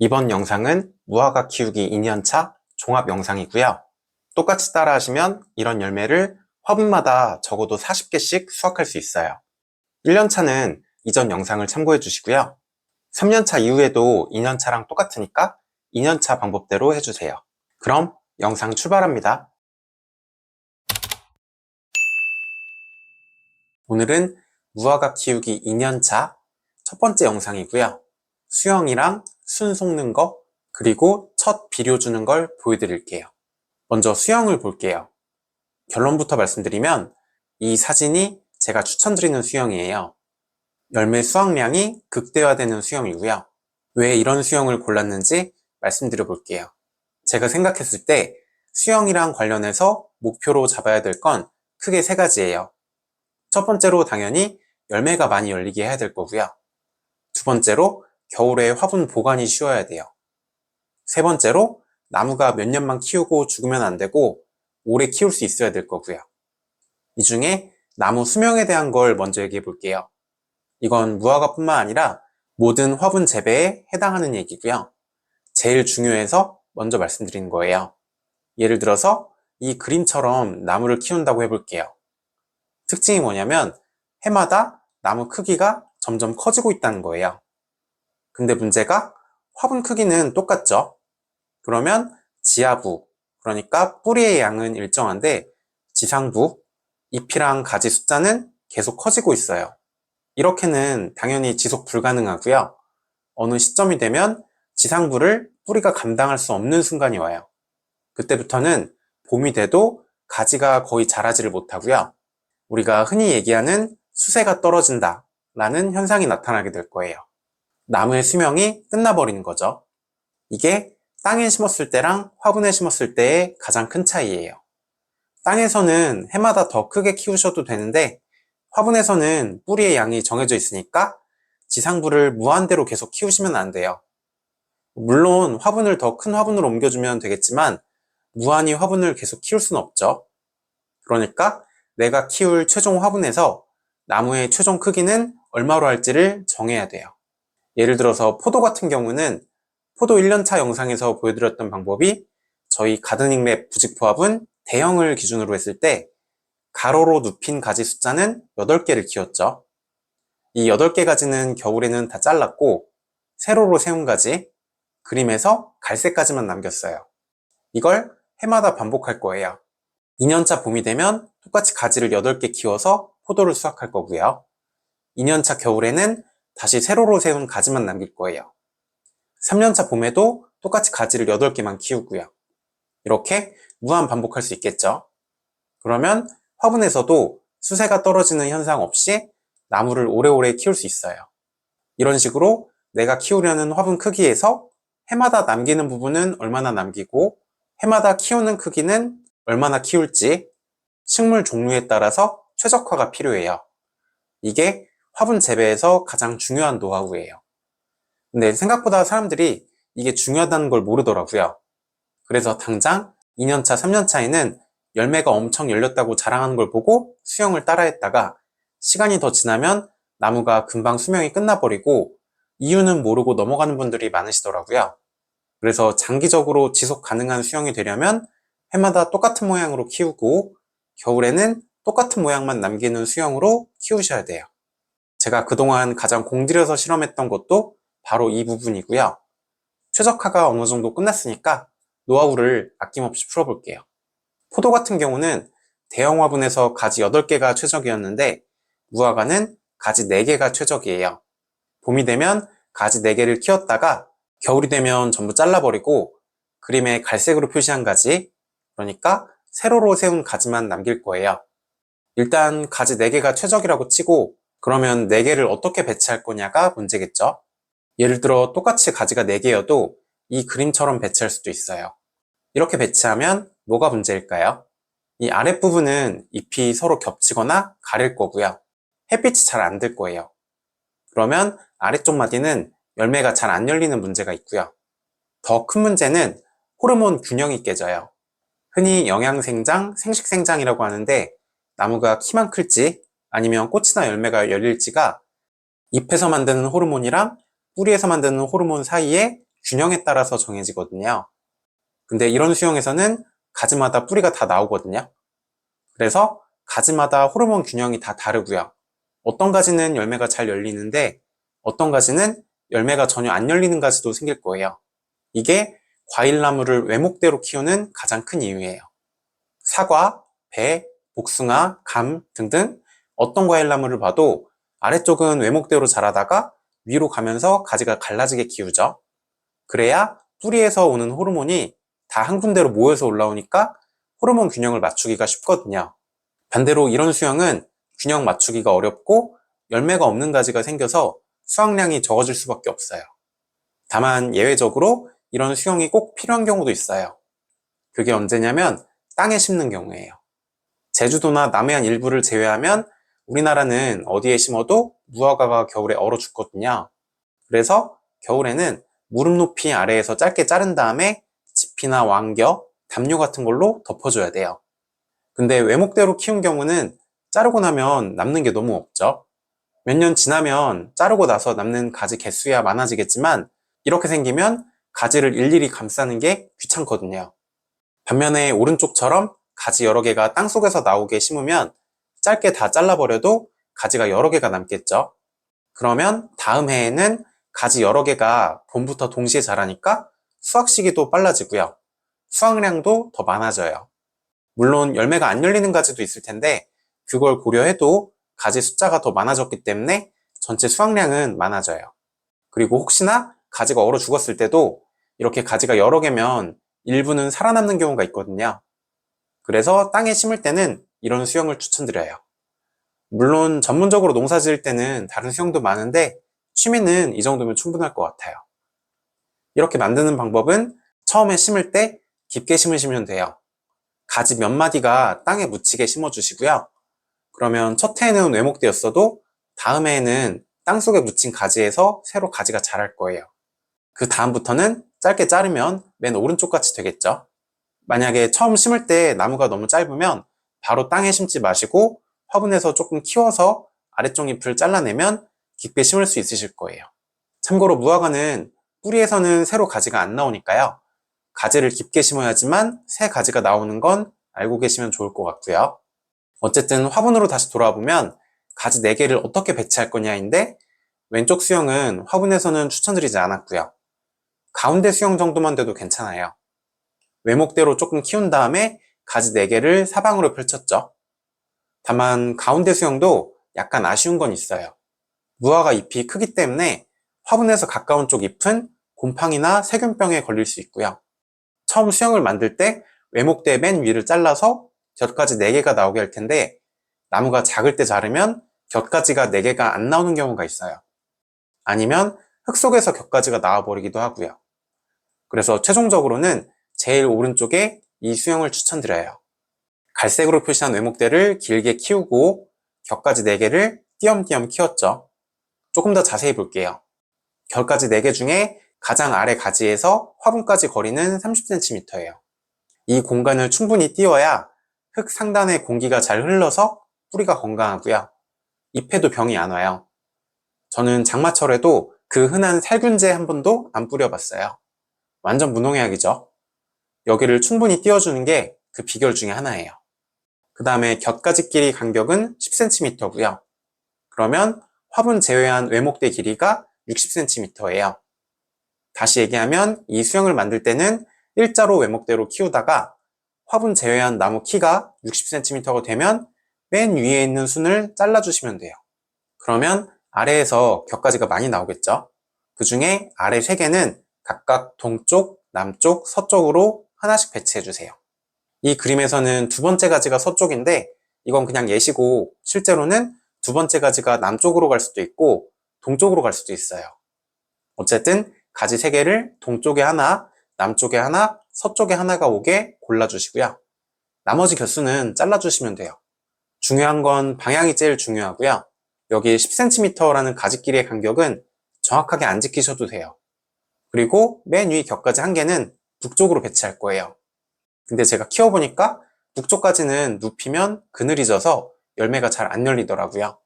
이번 영상은 무화과 키우기 2년차 종합 영상이고요. 똑같이 따라 하시면 이런 열매를 화분마다 적어도 40개씩 수확할 수 있어요. 1년차는 이전 영상을 참고해 주시고요. 3년차 이후에도 2년차랑 똑같으니까 2년차 방법대로 해주세요. 그럼 영상 출발합니다. 오늘은 무화과 키우기 2년차 첫 번째 영상이고요. 수영이랑 순 속는 거, 그리고 첫 비료 주는 걸 보여드릴게요. 먼저 수영을 볼게요. 결론부터 말씀드리면 이 사진이 제가 추천드리는 수영이에요. 열매 수확량이 극대화되는 수영이고요. 왜 이런 수영을 골랐는지 말씀드려 볼게요. 제가 생각했을 때 수영이랑 관련해서 목표로 잡아야 될 건 크게 세 가지예요. 첫 번째로 당연히 열매가 많이 열리게 해야 될 거고요. 두 번째로 겨울에 화분 보관이 쉬워야 돼요. 세 번째로 나무가 몇 년만 키우고 죽으면 안 되고 오래 키울 수 있어야 될 거고요. 이 중에 나무 수명에 대한 걸 먼저 얘기해 볼게요. 이건 무화과뿐만 아니라 모든 화분 재배에 해당하는 얘기고요. 제일 중요해서 먼저 말씀드리는 거예요. 예를 들어서 이 그림처럼 나무를 키운다고 해볼게요. 특징이 뭐냐면 해마다 나무 크기가 점점 커지고 있다는 거예요. 근데 문제가 화분 크기는 똑같죠? 그러면 지하부, 그러니까 뿌리의 양은 일정한데 지상부, 잎이랑 가지 숫자는 계속 커지고 있어요. 이렇게는 당연히 지속 불가능하고요. 어느 시점이 되면 지상부를 뿌리가 감당할 수 없는 순간이 와요. 그때부터는 봄이 돼도 가지가 거의 자라지를 못하고요. 우리가 흔히 얘기하는 수세가 떨어진다 라는 현상이 나타나게 될 거예요. 나무의 수명이 끝나버리는 거죠. 이게 땅에 심었을 때랑 화분에 심었을 때의 가장 큰 차이예요. 땅에서는 해마다 더 크게 키우셔도 되는데 화분에서는 뿌리의 양이 정해져 있으니까 지상부를 무한대로 계속 키우시면 안 돼요. 물론 화분을 더 큰 화분으로 옮겨주면 되겠지만 무한히 화분을 계속 키울 수는 없죠. 그러니까 내가 키울 최종 화분에서 나무의 최종 크기는 얼마로 할지를 정해야 돼요. 예를 들어서 포도 같은 경우는 포도 1년차 영상에서 보여드렸던 방법이 저희 가드닝랩 부직포합은 대형을 기준으로 했을 때 가로로 눕힌 가지 숫자는 8개를 키웠죠. 이 8개 가지는 겨울에는 다 잘랐고 세로로 세운 가지, 그림에서 갈색 가지만 남겼어요. 이걸 해마다 반복할 거예요. 2년차 봄이 되면 똑같이 가지를 8개 키워서 포도를 수확할 거고요. 2년차 겨울에는 다시 세로로 세운 가지만 남길 거예요. 3년차 봄에도 똑같이 가지를 8개만 키우고요. 이렇게 무한 반복할 수 있겠죠. 그러면 화분에서도 수세가 떨어지는 현상 없이 나무를 오래오래 키울 수 있어요. 이런 식으로 내가 키우려는 화분 크기에서 해마다 남기는 부분은 얼마나 남기고 해마다 키우는 크기는 얼마나 키울지 식물 종류에 따라서 최적화가 필요해요. 이게 화분 재배에서 가장 중요한 노하우예요. 근데 생각보다 사람들이 이게 중요하다는 걸 모르더라고요. 그래서 당장 2년차, 3년차에는 열매가 엄청 열렸다고 자랑하는 걸 보고 수영을 따라했다가 시간이 더 지나면 나무가 금방 수명이 끝나버리고 이유는 모르고 넘어가는 분들이 많으시더라고요. 그래서 장기적으로 지속 가능한 수영이 되려면 해마다 똑같은 모양으로 키우고 겨울에는 똑같은 모양만 남기는 수영으로 키우셔야 돼요. 제가 그동안 가장 공들여서 실험했던 것도 바로 이 부분이고요. 최적화가 어느 정도 끝났으니까 노하우를 아낌없이 풀어볼게요. 포도 같은 경우는 대형 화분에서 가지 8개가 최적이었는데 무화과는 가지 4개가 최적이에요. 봄이 되면 가지 4개를 키웠다가 겨울이 되면 전부 잘라버리고 그림에 갈색으로 표시한 가지, 그러니까 세로로 세운 가지만 남길 거예요. 일단 가지 4개가 최적이라고 치고 그러면 4개를 어떻게 배치할 거냐가 문제겠죠. 예를 들어 똑같이 가지가 4개여도 이 그림처럼 배치할 수도 있어요. 이렇게 배치하면 뭐가 문제일까요? 이 아랫부분은 잎이 서로 겹치거나 가릴 거고요. 햇빛이 잘 안 들 거예요. 그러면 아래쪽 마디는 열매가 잘 안 열리는 문제가 있고요. 더 큰 문제는 호르몬 균형이 깨져요. 흔히 영양생장, 생식생장이라고 하는데 나무가 키만 클지 아니면 꽃이나 열매가 열릴지가 잎에서 만드는 호르몬이랑 뿌리에서 만드는 호르몬 사이에 균형에 따라서 정해지거든요. 근데 이런 수영에서는 가지마다 뿌리가 다 나오거든요. 그래서 가지마다 호르몬 균형이 다 다르고요. 어떤 가지는 열매가 잘 열리는데 어떤 가지는 열매가 전혀 안 열리는 가지도 생길 거예요. 이게 과일나무를 외목대로 키우는 가장 큰 이유예요. 사과, 배, 복숭아, 감 등등 어떤 과일나무를 봐도 아래쪽은 외목대로 자라다가 위로 가면서 가지가 갈라지게 키우죠. 그래야 뿌리에서 오는 호르몬이 다 한 군데로 모여서 올라오니까 호르몬 균형을 맞추기가 쉽거든요. 반대로 이런 수영은 균형 맞추기가 어렵고 열매가 없는 가지가 생겨서 수확량이 적어질 수밖에 없어요. 다만 예외적으로 이런 수영이 꼭 필요한 경우도 있어요. 그게 언제냐면 땅에 심는 경우예요. 제주도나 남해안 일부를 제외하면 우리나라는 어디에 심어도 무화과가 겨울에 얼어 죽거든요. 그래서 겨울에는 무릎 높이 아래에서 짧게 자른 다음에 지피나 왕겨, 담요 같은 걸로 덮어줘야 돼요. 근데 외목대로 키운 경우는 자르고 나면 남는 게 너무 없죠. 몇 년 지나면 자르고 나서 남는 가지 개수야 많아지겠지만 이렇게 생기면 가지를 일일이 감싸는 게 귀찮거든요. 반면에 오른쪽처럼 가지 여러 개가 땅속에서 나오게 심으면 짧게 다 잘라버려도 가지가 여러 개가 남겠죠. 그러면 다음 해에는 가지 여러 개가 봄부터 동시에 자라니까 수확 시기도 빨라지고요. 수확량도 더 많아져요. 물론 열매가 안 열리는 가지도 있을 텐데 그걸 고려해도 가지 숫자가 더 많아졌기 때문에 전체 수확량은 많아져요. 그리고 혹시나 가지가 얼어 죽었을 때도 이렇게 가지가 여러 개면 일부는 살아남는 경우가 있거든요. 그래서 땅에 심을 때는 이런 수영을 추천드려요. 물론 전문적으로 농사 지을 때는 다른 수영도 많은데 취미는 이 정도면 충분할 것 같아요. 이렇게 만드는 방법은 처음에 심을 때 깊게 심으시면 돼요. 가지 몇 마디가 땅에 묻히게 심어주시고요. 그러면 첫 해에는 외목대였어도 다음 해에는 땅속에 묻힌 가지에서 새로 가지가 자랄 거예요. 그 다음부터는 짧게 자르면 맨 오른쪽 같이 되겠죠. 만약에 처음 심을 때 나무가 너무 짧으면 바로 땅에 심지 마시고 화분에서 조금 키워서 아래쪽 잎을 잘라내면 깊게 심을 수 있으실 거예요. 참고로 무화과는 뿌리에서는 새로 가지가 안 나오니까요. 가지를 깊게 심어야지만 새 가지가 나오는 건 알고 계시면 좋을 것 같고요. 어쨌든 화분으로 다시 돌아보면 가지 4개를 어떻게 배치할 거냐인데 왼쪽 수영은 화분에서는 추천드리지 않았고요. 가운데 수영 정도만 돼도 괜찮아요. 외목대로 조금 키운 다음에 가지 4개를 사방으로 펼쳤죠. 다만 가운데 수영도 약간 아쉬운 건 있어요. 무화과 잎이 크기 때문에 화분에서 가까운 쪽 잎은 곰팡이나 세균병에 걸릴 수 있고요. 처음 수영을 만들 때 외목대 맨 위를 잘라서 곁가지 4개가 나오게 할 텐데 나무가 작을 때 자르면 곁가지가 4개가 안 나오는 경우가 있어요. 아니면 흙 속에서 곁가지가 나와버리기도 하고요. 그래서 최종적으로는 제일 오른쪽에 이 수영을 추천드려요. 갈색으로 표시한 외목대를 길게 키우고 곁가지 4개를 띄엄띄엄 키웠죠. 조금 더 자세히 볼게요. 곁가지 4개 중에 가장 아래 가지에서 화분까지 거리는 30cm예요. 이 공간을 충분히 띄워야 흙 상단에 공기가 잘 흘러서 뿌리가 건강하고요. 잎에도 병이 안 와요. 저는 장마철에도 그 흔한 살균제 한 번도 안 뿌려봤어요. 완전 무농약이죠. 여기를 충분히 띄워주는 게 그 비결 중에 하나예요. 그 다음에 곁가지 길이 간격은 10cm고요. 그러면 화분 제외한 외목대 길이가 60cm예요. 다시 얘기하면 이 수영을 만들 때는 일자로 외목대로 키우다가 화분 제외한 나무 키가 60cm가 되면 맨 위에 있는 순을 잘라주시면 돼요. 그러면 아래에서 곁가지가 많이 나오겠죠. 그 중에 아래 3개는 각각 동쪽, 남쪽, 서쪽으로 하나씩 배치해주세요. 이 그림에서는 두 번째 가지가 서쪽인데 이건 그냥 예시고 실제로는 두 번째 가지가 남쪽으로 갈 수도 있고 동쪽으로 갈 수도 있어요. 어쨌든 가지 3개를 동쪽에 하나, 남쪽에 하나, 서쪽에 하나가 오게 골라주시고요. 나머지 곁수는 잘라주시면 돼요. 중요한 건 방향이 제일 중요하고요. 여기 10cm라는 가지 길이의 간격은 정확하게 안 지키셔도 돼요. 그리고 맨 위 곁가지 1개는 북쪽으로 배치할 거예요. 근데 제가 키워보니까 북쪽까지는 눕히면 그늘이 져서 열매가 잘 안 열리더라고요.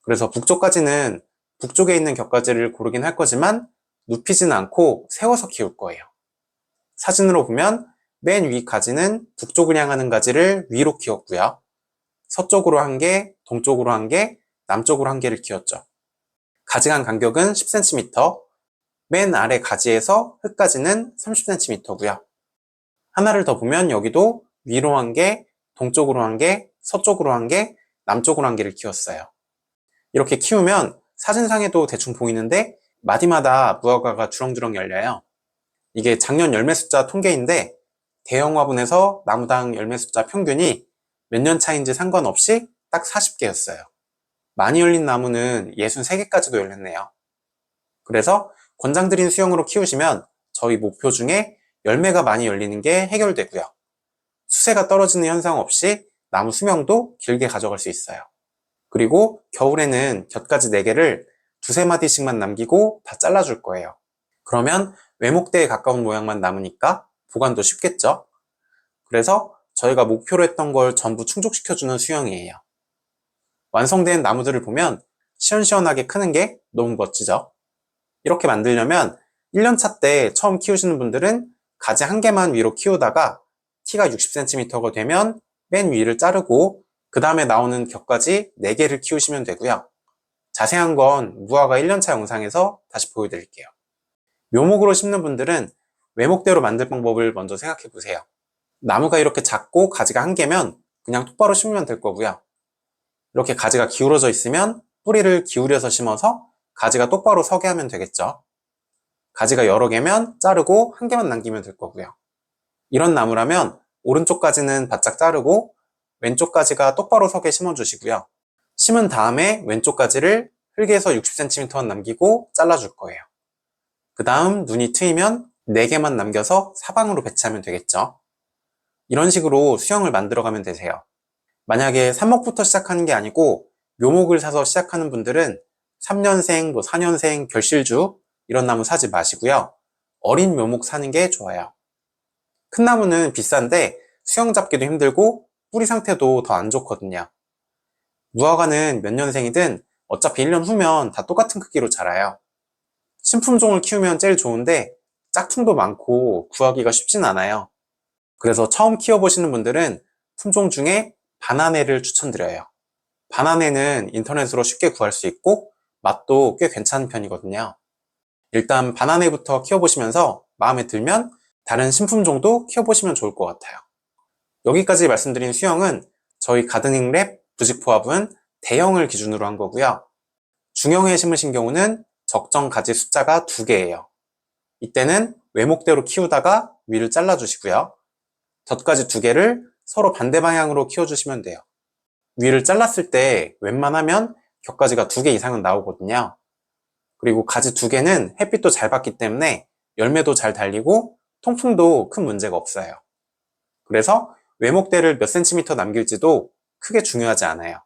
그래서 북쪽까지는 북쪽에 있는 곁가지를 고르긴 할 거지만 눕히지는 않고 세워서 키울 거예요. 사진으로 보면 맨 위 가지는 북쪽을 향하는 가지를 위로 키웠고요. 서쪽으로 한 개, 동쪽으로 한 개, 남쪽으로 한 개를 키웠죠. 가지간 간격은 10cm, 맨 아래 가지에서 흙가지는 30cm고요. 하나를 더 보면 여기도 위로 한 개, 동쪽으로 한 개, 서쪽으로 한 개, 남쪽으로 한 개를 키웠어요. 이렇게 키우면 사진상에도 대충 보이는데 마디마다 무화과가 주렁주렁 열려요. 이게 작년 열매 숫자 통계인데 대형 화분에서 나무당 열매 숫자 평균이 몇 년 차인지 상관없이 딱 40개였어요. 많이 열린 나무는 63개까지도 열렸네요. 그래서 권장드린 수영으로 키우시면 저희 목표 중에 열매가 많이 열리는 게 해결되고요. 수세가 떨어지는 현상 없이 나무 수명도 길게 가져갈 수 있어요. 그리고 겨울에는 곁가지 4개를 두세 마디씩만 남기고 다 잘라줄 거예요. 그러면 외목대에 가까운 모양만 남으니까 보관도 쉽겠죠? 그래서 저희가 목표로 했던 걸 전부 충족시켜주는 수영이에요. 완성된 나무들을 보면 시원시원하게 크는 게 너무 멋지죠? 이렇게 만들려면 1년차 때 처음 키우시는 분들은 가지 한 개만 위로 키우다가 키가 60cm가 되면 맨 위를 자르고 그 다음에 나오는 겹가지 4개를 키우시면 되고요. 자세한 건 무화과 1년차 영상에서 다시 보여드릴게요. 묘목으로 심는 분들은 외목대로 만들 방법을 먼저 생각해 보세요. 나무가 이렇게 작고 가지가 한 개면 그냥 똑바로 심으면 될 거고요. 이렇게 가지가 기울어져 있으면 뿌리를 기울여서 심어서 가지가 똑바로 서게 하면 되겠죠. 가지가 여러 개면 자르고 한 개만 남기면 될 거고요. 이런 나무라면 오른쪽 가지는 바짝 자르고 왼쪽 가지가 똑바로 서게 심어주시고요. 심은 다음에 왼쪽 가지를 흙에서 60cm만 남기고 잘라줄 거예요. 그 다음 눈이 트이면 4개만 남겨서 사방으로 배치하면 되겠죠. 이런 식으로 수영을 만들어가면 되세요. 만약에 삽목부터 시작하는 게 아니고 묘목을 사서 시작하는 분들은 3년생, 4년생, 결실주 이런 나무 사지 마시고요. 어린 묘목 사는 게 좋아요. 큰 나무는 비싼데 수영 잡기도 힘들고 뿌리 상태도 더 안 좋거든요. 무화과는 몇 년생이든 어차피 1년 후면 다 똑같은 크기로 자라요. 신품종을 키우면 제일 좋은데 짝퉁도 많고 구하기가 쉽진 않아요. 그래서 처음 키워보시는 분들은 품종 중에 바나네를 추천드려요. 바나네는 인터넷으로 쉽게 구할 수 있고 맛도 꽤 괜찮은 편이거든요. 일단 바나네부터 키워보시면서 마음에 들면 다른 신품종도 키워보시면 좋을 것 같아요. 여기까지 말씀드린 수영은 저희 가드닝랩 부직포화분 대형을 기준으로 한 거고요. 중형에 심으신 경우는 적정 가지 숫자가 2개예요. 이때는 외목대로 키우다가 위를 잘라주시고요. 덧가지 2개를 서로 반대 방향으로 키워주시면 돼요. 위를 잘랐을 때 웬만하면 겹가지가 2개 이상은 나오거든요. 그리고 가지 2개는 햇빛도 잘 받기 때문에 열매도 잘 달리고 통풍도 큰 문제가 없어요. 그래서 외목대를 몇 센티미터 남길지도 크게 중요하지 않아요.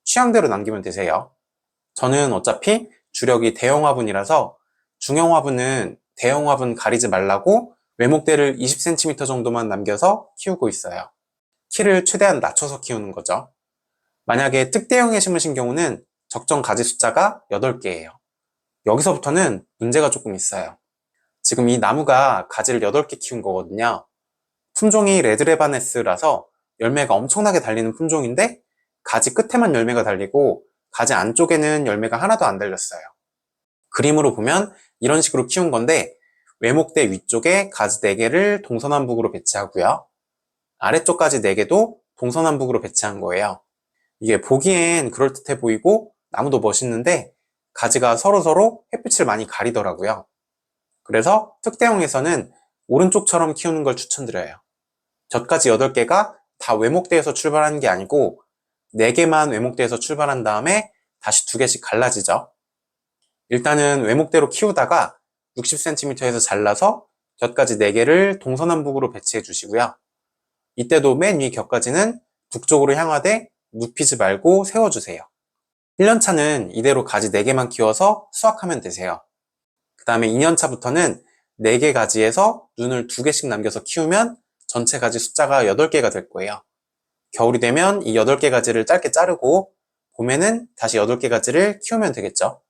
취향대로 남기면 되세요. 저는 어차피 주력이 대형 화분이라서 중형 화분은 대형 화분 가리지 말라고 외목대를 20cm 정도만 남겨서 키우고 있어요. 키를 최대한 낮춰서 키우는 거죠. 만약에 특대형에 심으신 경우는 적정 가지 숫자가 8개예요. 여기서부터는 문제가 조금 있어요. 지금 이 나무가 가지를 8개 키운 거거든요. 품종이 레드레바네스라서 열매가 엄청나게 달리는 품종인데 가지 끝에만 열매가 달리고 가지 안쪽에는 열매가 하나도 안 달렸어요. 그림으로 보면 이런 식으로 키운 건데 외목대 위쪽에 가지 4개를 동서남북으로 배치하고요. 아래쪽 가지 4개도 동서남북으로 배치한 거예요. 이게 보기엔 그럴듯해 보이고 나무도 멋있는데 가지가 서로서로 햇빛을 많이 가리더라고요. 그래서 특대형에서는 오른쪽처럼 키우는 걸 추천드려요. 젖가지 8개가 다 외목대에서 출발하는 게 아니고 4개만 외목대에서 출발한 다음에 다시 2개씩 갈라지죠. 일단은 외목대로 키우다가 60cm에서 잘라서 곁가지 4개를 동서남북으로 배치해 주시고요. 이때도 맨 위 곁가지는 북쪽으로 향하되 눕히지 말고 세워주세요. 1년차는 이대로 가지 4개만 키워서 수확하면 되세요. 그 다음에 2년차부터는 4개 가지에서 눈을 2개씩 남겨서 키우면 전체 가지 숫자가 8개가 될 거예요. 겨울이 되면 이 8개 가지를 짧게 자르고 봄에는 다시 8개 가지를 키우면 되겠죠.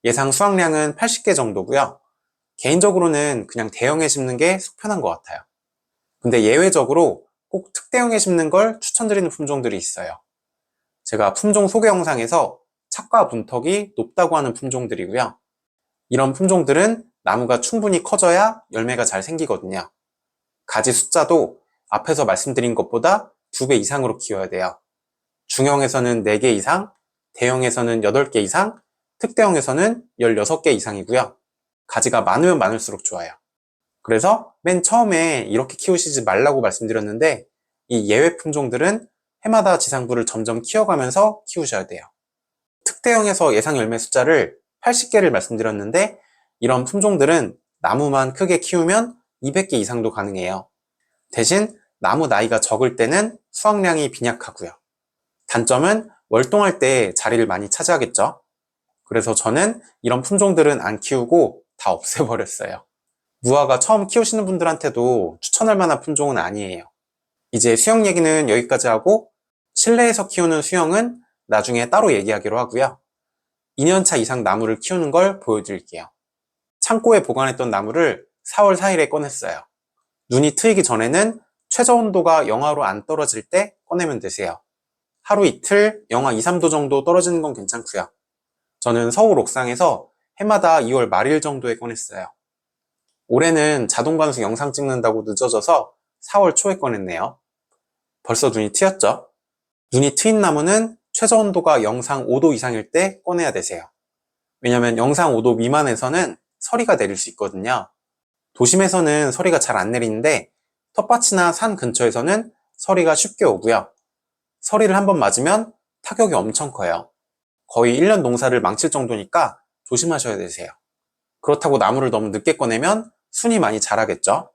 예상 수확량은 80개 정도고요. 개인적으로는 그냥 대형에 심는 게 속 편한 것 같아요. 근데 예외적으로 꼭 특대형에 심는 걸 추천드리는 품종들이 있어요. 제가 품종 소개 영상에서 착과 분턱이 높다고 하는 품종들이고요. 이런 품종들은 나무가 충분히 커져야 열매가 잘 생기거든요. 가지 숫자도 앞에서 말씀드린 것보다 2배 이상으로 키워야 돼요. 중형에서는 4개 이상, 대형에서는 8개 이상, 특대형에서는 16개 이상이고요. 가지가 많으면 많을수록 좋아요. 그래서 맨 처음에 이렇게 키우시지 말라고 말씀드렸는데 이 예외 품종들은 해마다 지상부를 점점 키워가면서 키우셔야 돼요. 특대형에서 예상 열매 숫자를 80개를 말씀드렸는데 이런 품종들은 나무만 크게 키우면 200개 이상도 가능해요. 대신 나무 나이가 적을 때는 수확량이 빈약하고요. 단점은 월동할 때 자리를 많이 차지하겠죠. 그래서 저는 이런 품종들은 안 키우고 다 없애버렸어요. 무화과 처음 키우시는 분들한테도 추천할 만한 품종은 아니에요. 이제 수영 얘기는 여기까지 하고 실내에서 키우는 수영은 나중에 따로 얘기하기로 하고요. 2년차 이상 나무를 키우는 걸 보여드릴게요. 창고에 보관했던 나무를 4월 4일에 꺼냈어요. 눈이 트이기 전에는 최저 온도가 영하로 안 떨어질 때 꺼내면 되세요. 하루 이틀 영하 2, 3도 정도 떨어지는 건 괜찮고요. 저는 서울 옥상에서 해마다 2월 말일 정도에 꺼냈어요. 올해는 자동 관수 영상 찍는다고 늦어져서 4월 초에 꺼냈네요. 벌써 눈이 트였죠? 눈이 트인 나무는 최저 온도가 영상 5도 이상일 때 꺼내야 되세요. 왜냐면 영상 5도 미만에서는 서리가 내릴 수 있거든요. 도심에서는 서리가 잘 안 내리는데 텃밭이나 산 근처에서는 서리가 쉽게 오고요. 서리를 한번 맞으면 타격이 엄청 커요. 거의 1년 농사를 망칠 정도니까 조심하셔야 되세요. 그렇다고 나무를 너무 늦게 꺼내면 순이 많이 자라겠죠?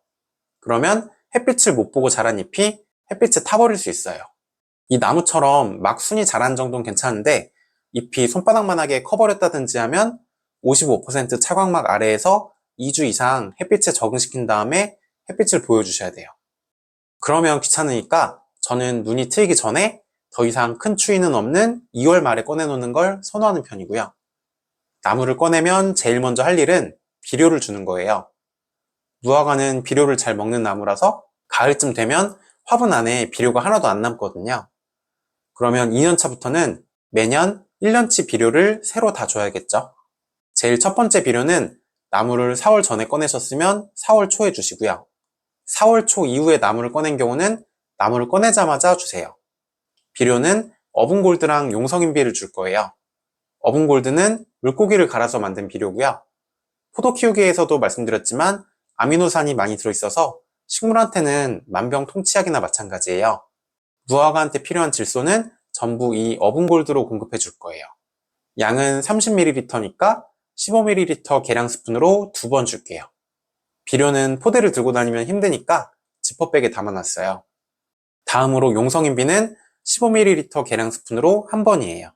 그러면 햇빛을 못 보고 자란 잎이 햇빛에 타버릴 수 있어요. 이 나무처럼 막 순이 자란 정도는 괜찮은데 잎이 손바닥만하게 커버렸다든지 하면 55% 차광막 아래에서 2주 이상 햇빛에 적응시킨 다음에 햇빛을 보여주셔야 돼요. 그러면 귀찮으니까 저는 눈이 트이기 전에 더 이상 큰 추위는 없는 2월 말에 꺼내놓는 걸 선호하는 편이고요. 나무를 꺼내면 제일 먼저 할 일은 비료를 주는 거예요. 무화과는 비료를 잘 먹는 나무라서 가을쯤 되면 화분 안에 비료가 하나도 안 남거든요. 그러면 2년차부터는 매년 1년치 비료를 새로 다 줘야겠죠. 제일 첫 번째 비료는 나무를 4월 전에 꺼내셨으면 4월 초에 주시고요. 4월 초 이후에 나무를 꺼낸 경우는 나무를 꺼내자마자 주세요. 비료는 어분골드랑 용성인비를 줄 거예요. 어분골드는 물고기를 갈아서 만든 비료고요. 포도 키우기에서도 말씀드렸지만 아미노산이 많이 들어있어서 식물한테는 만병통치약이나 마찬가지예요. 무화과한테 필요한 질소는 전부 이 어분골드로 공급해 줄 거예요. 양은 30ml니까 15ml 계량 스푼으로 2번 줄게요. 비료는 포대를 들고 다니면 힘드니까 지퍼백에 담아놨어요. 다음으로 용성인비는 15ml 계량 스푼으로 1번이에요.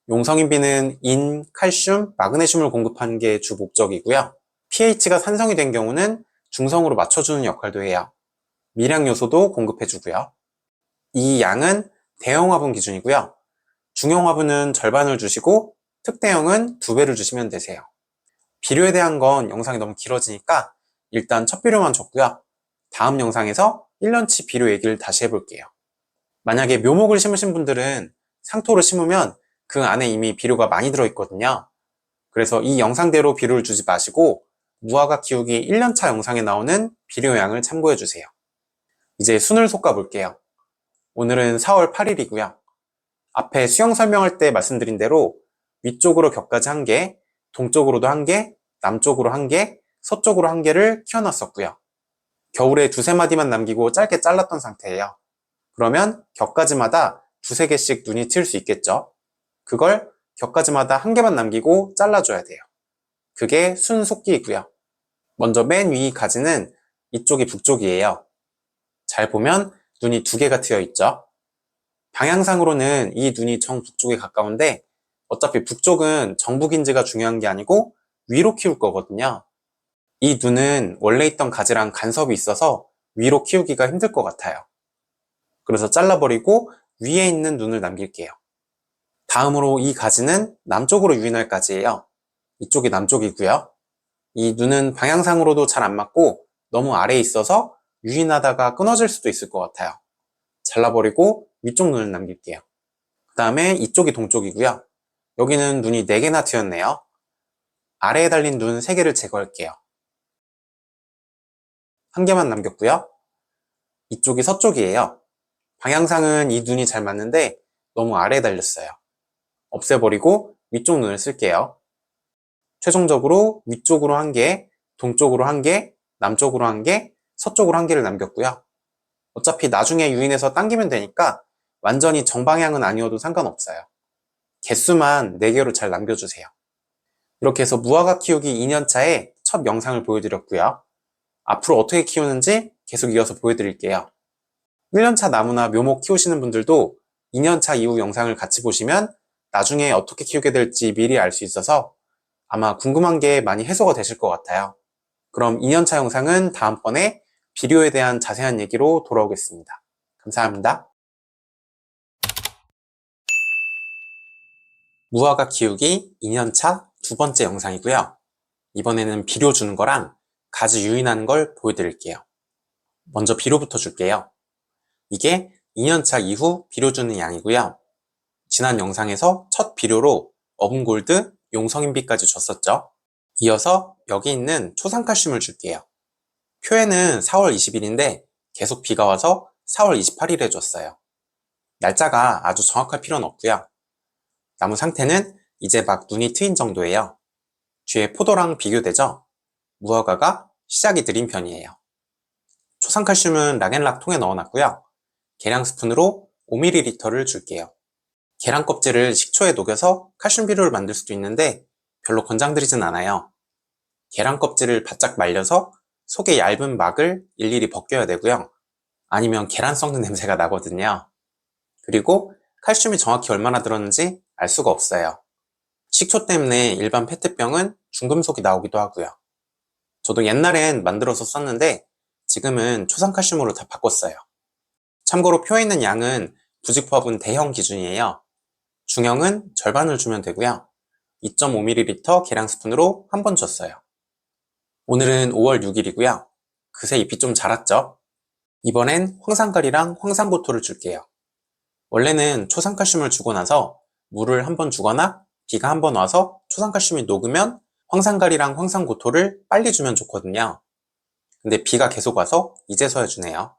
용성인비는 인, 칼슘, 마그네슘을 공급하는 게 주 목적이고요. pH가 산성이 된 경우는 중성으로 맞춰주는 역할도 해요. 미량 요소도 공급해주고요. 이 양은 대형 화분 기준이고요. 중형 화분은 절반을 주시고 특대형은 2배를 주시면 되세요. 비료에 대한 건 영상이 너무 길어지니까 일단 첫 비료만 줬고요. 다음 영상에서 1년치 비료 얘기를 다시 해볼게요. 만약에 묘목을 심으신 분들은 상토를 심으면 그 안에 이미 비료가 많이 들어있거든요. 그래서 이 영상대로 비료를 주지 마시고 무화과 키우기 1년차 영상에 나오는 비료량을 참고해주세요. 이제 순을 솎아 볼게요. 오늘은 4월 8일이고요. 앞에 수영 설명할 때 말씀드린 대로 위쪽으로 격가지 1개, 동쪽으로도 1개, 남쪽으로 1개, 서쪽으로 1개를 키워놨었고요. 겨울에 2-3마디만 남기고 짧게 잘랐던 상태예요. 그러면 격가지마다 2-3개씩 눈이 트일 수 있겠죠. 그걸 격가지마다 1개만 남기고 잘라줘야 돼요. 그게 순속기이고요. 먼저 맨 위 가지는 이쪽이 북쪽이에요. 잘 보면 눈이 2개가 트여 있죠. 방향상으로는 이 눈이 정북쪽에 가까운데 어차피 북쪽은 정북인지가 중요한 게 아니고 위로 키울 거거든요. 이 눈은 원래 있던 가지랑 간섭이 있어서 위로 키우기가 힘들 것 같아요. 그래서 잘라버리고 위에 있는 눈을 남길게요. 다음으로 이 가지는 남쪽으로 유인할 가지예요. 이쪽이 남쪽이고요. 이 눈은 방향상으로도 잘 안 맞고 너무 아래에 있어서 유인하다가 끊어질 수도 있을 것 같아요. 잘라버리고 위쪽 눈을 남길게요. 그 다음에 이쪽이 동쪽이고요. 여기는 눈이 4개나 튀었네요. 아래에 달린 눈 3개를 제거할게요. 1개만 남겼고요. 이쪽이 서쪽이에요. 방향상은 이 눈이 잘 맞는데 너무 아래에 달렸어요. 없애버리고 위쪽 눈을 쓸게요. 최종적으로 위쪽으로 1개, 동쪽으로 1개, 남쪽으로 1개, 서쪽으로 1개를 남겼고요. 어차피 나중에 유인해서 당기면 되니까 완전히 정방향은 아니어도 상관없어요. 개수만 4개로 잘 남겨주세요. 이렇게 해서 무화과 키우기 2년차의 첫 영상을 보여드렸고요. 앞으로 어떻게 키우는지 계속 이어서 보여드릴게요. 1년차 나무나 묘목 키우시는 분들도 2년차 이후 영상을 같이 보시면 나중에 어떻게 키우게 될지 미리 알 수 있어서 아마 궁금한 게 많이 해소가 되실 것 같아요. 그럼 2년차 영상은 다음번에 비료에 대한 자세한 얘기로 돌아오겠습니다. 감사합니다. 무화과 키우기 2년차 두 번째 영상이고요. 이번에는 비료 주는 거랑 가지 유인하는 걸 보여드릴게요. 먼저 비료부터 줄게요. 이게 2년차 이후 비료 주는 양이고요. 지난 영상에서 첫 비료로 어분골드, 용성인비까지 줬었죠. 이어서 여기 있는 초산칼슘을 줄게요. 표에는 4월 20일인데 계속 비가 와서 4월 28일에 줬어요. 날짜가 아주 정확할 필요는 없고요. 나무 상태는 이제 막 눈이 트인 정도예요. 뒤에 포도랑 비교되죠? 무화과가 시작이 느린 편이에요. 초산칼슘은 락앤락 통에 넣어놨고요. 계량 스푼으로 5ml를 줄게요. 계란 껍질을 식초에 녹여서 칼슘 비료를 만들 수도 있는데 별로 권장드리진 않아요. 계란 껍질을 바짝 말려서 속에 얇은 막을 일일이 벗겨야 되고요. 아니면 계란 썩는 냄새가 나거든요. 그리고 칼슘이 정확히 얼마나 들었는지 알 수가 없어요. 식초 때문에 일반 페트병은 중금속이 나오기도 하고요. 저도 옛날엔 만들어서 썼는데 지금은 초산칼슘으로 다 바꿨어요. 참고로 표에 있는 양은 부직포화분 대형 기준이에요. 중형은 절반을 주면 되고요. 2.5ml 계량 스푼으로 한 번 줬어요. 오늘은 5월 6일이고요. 그새 잎이 좀 자랐죠? 이번엔 황산가리랑 황산고토를 줄게요. 원래는 초산칼슘을 주고 나서 물을 한 번 주거나 비가 한 번 와서 초산칼슘이 녹으면 황산가리랑 황산고토를 빨리 주면 좋거든요. 근데 비가 계속 와서 이제서야 주네요.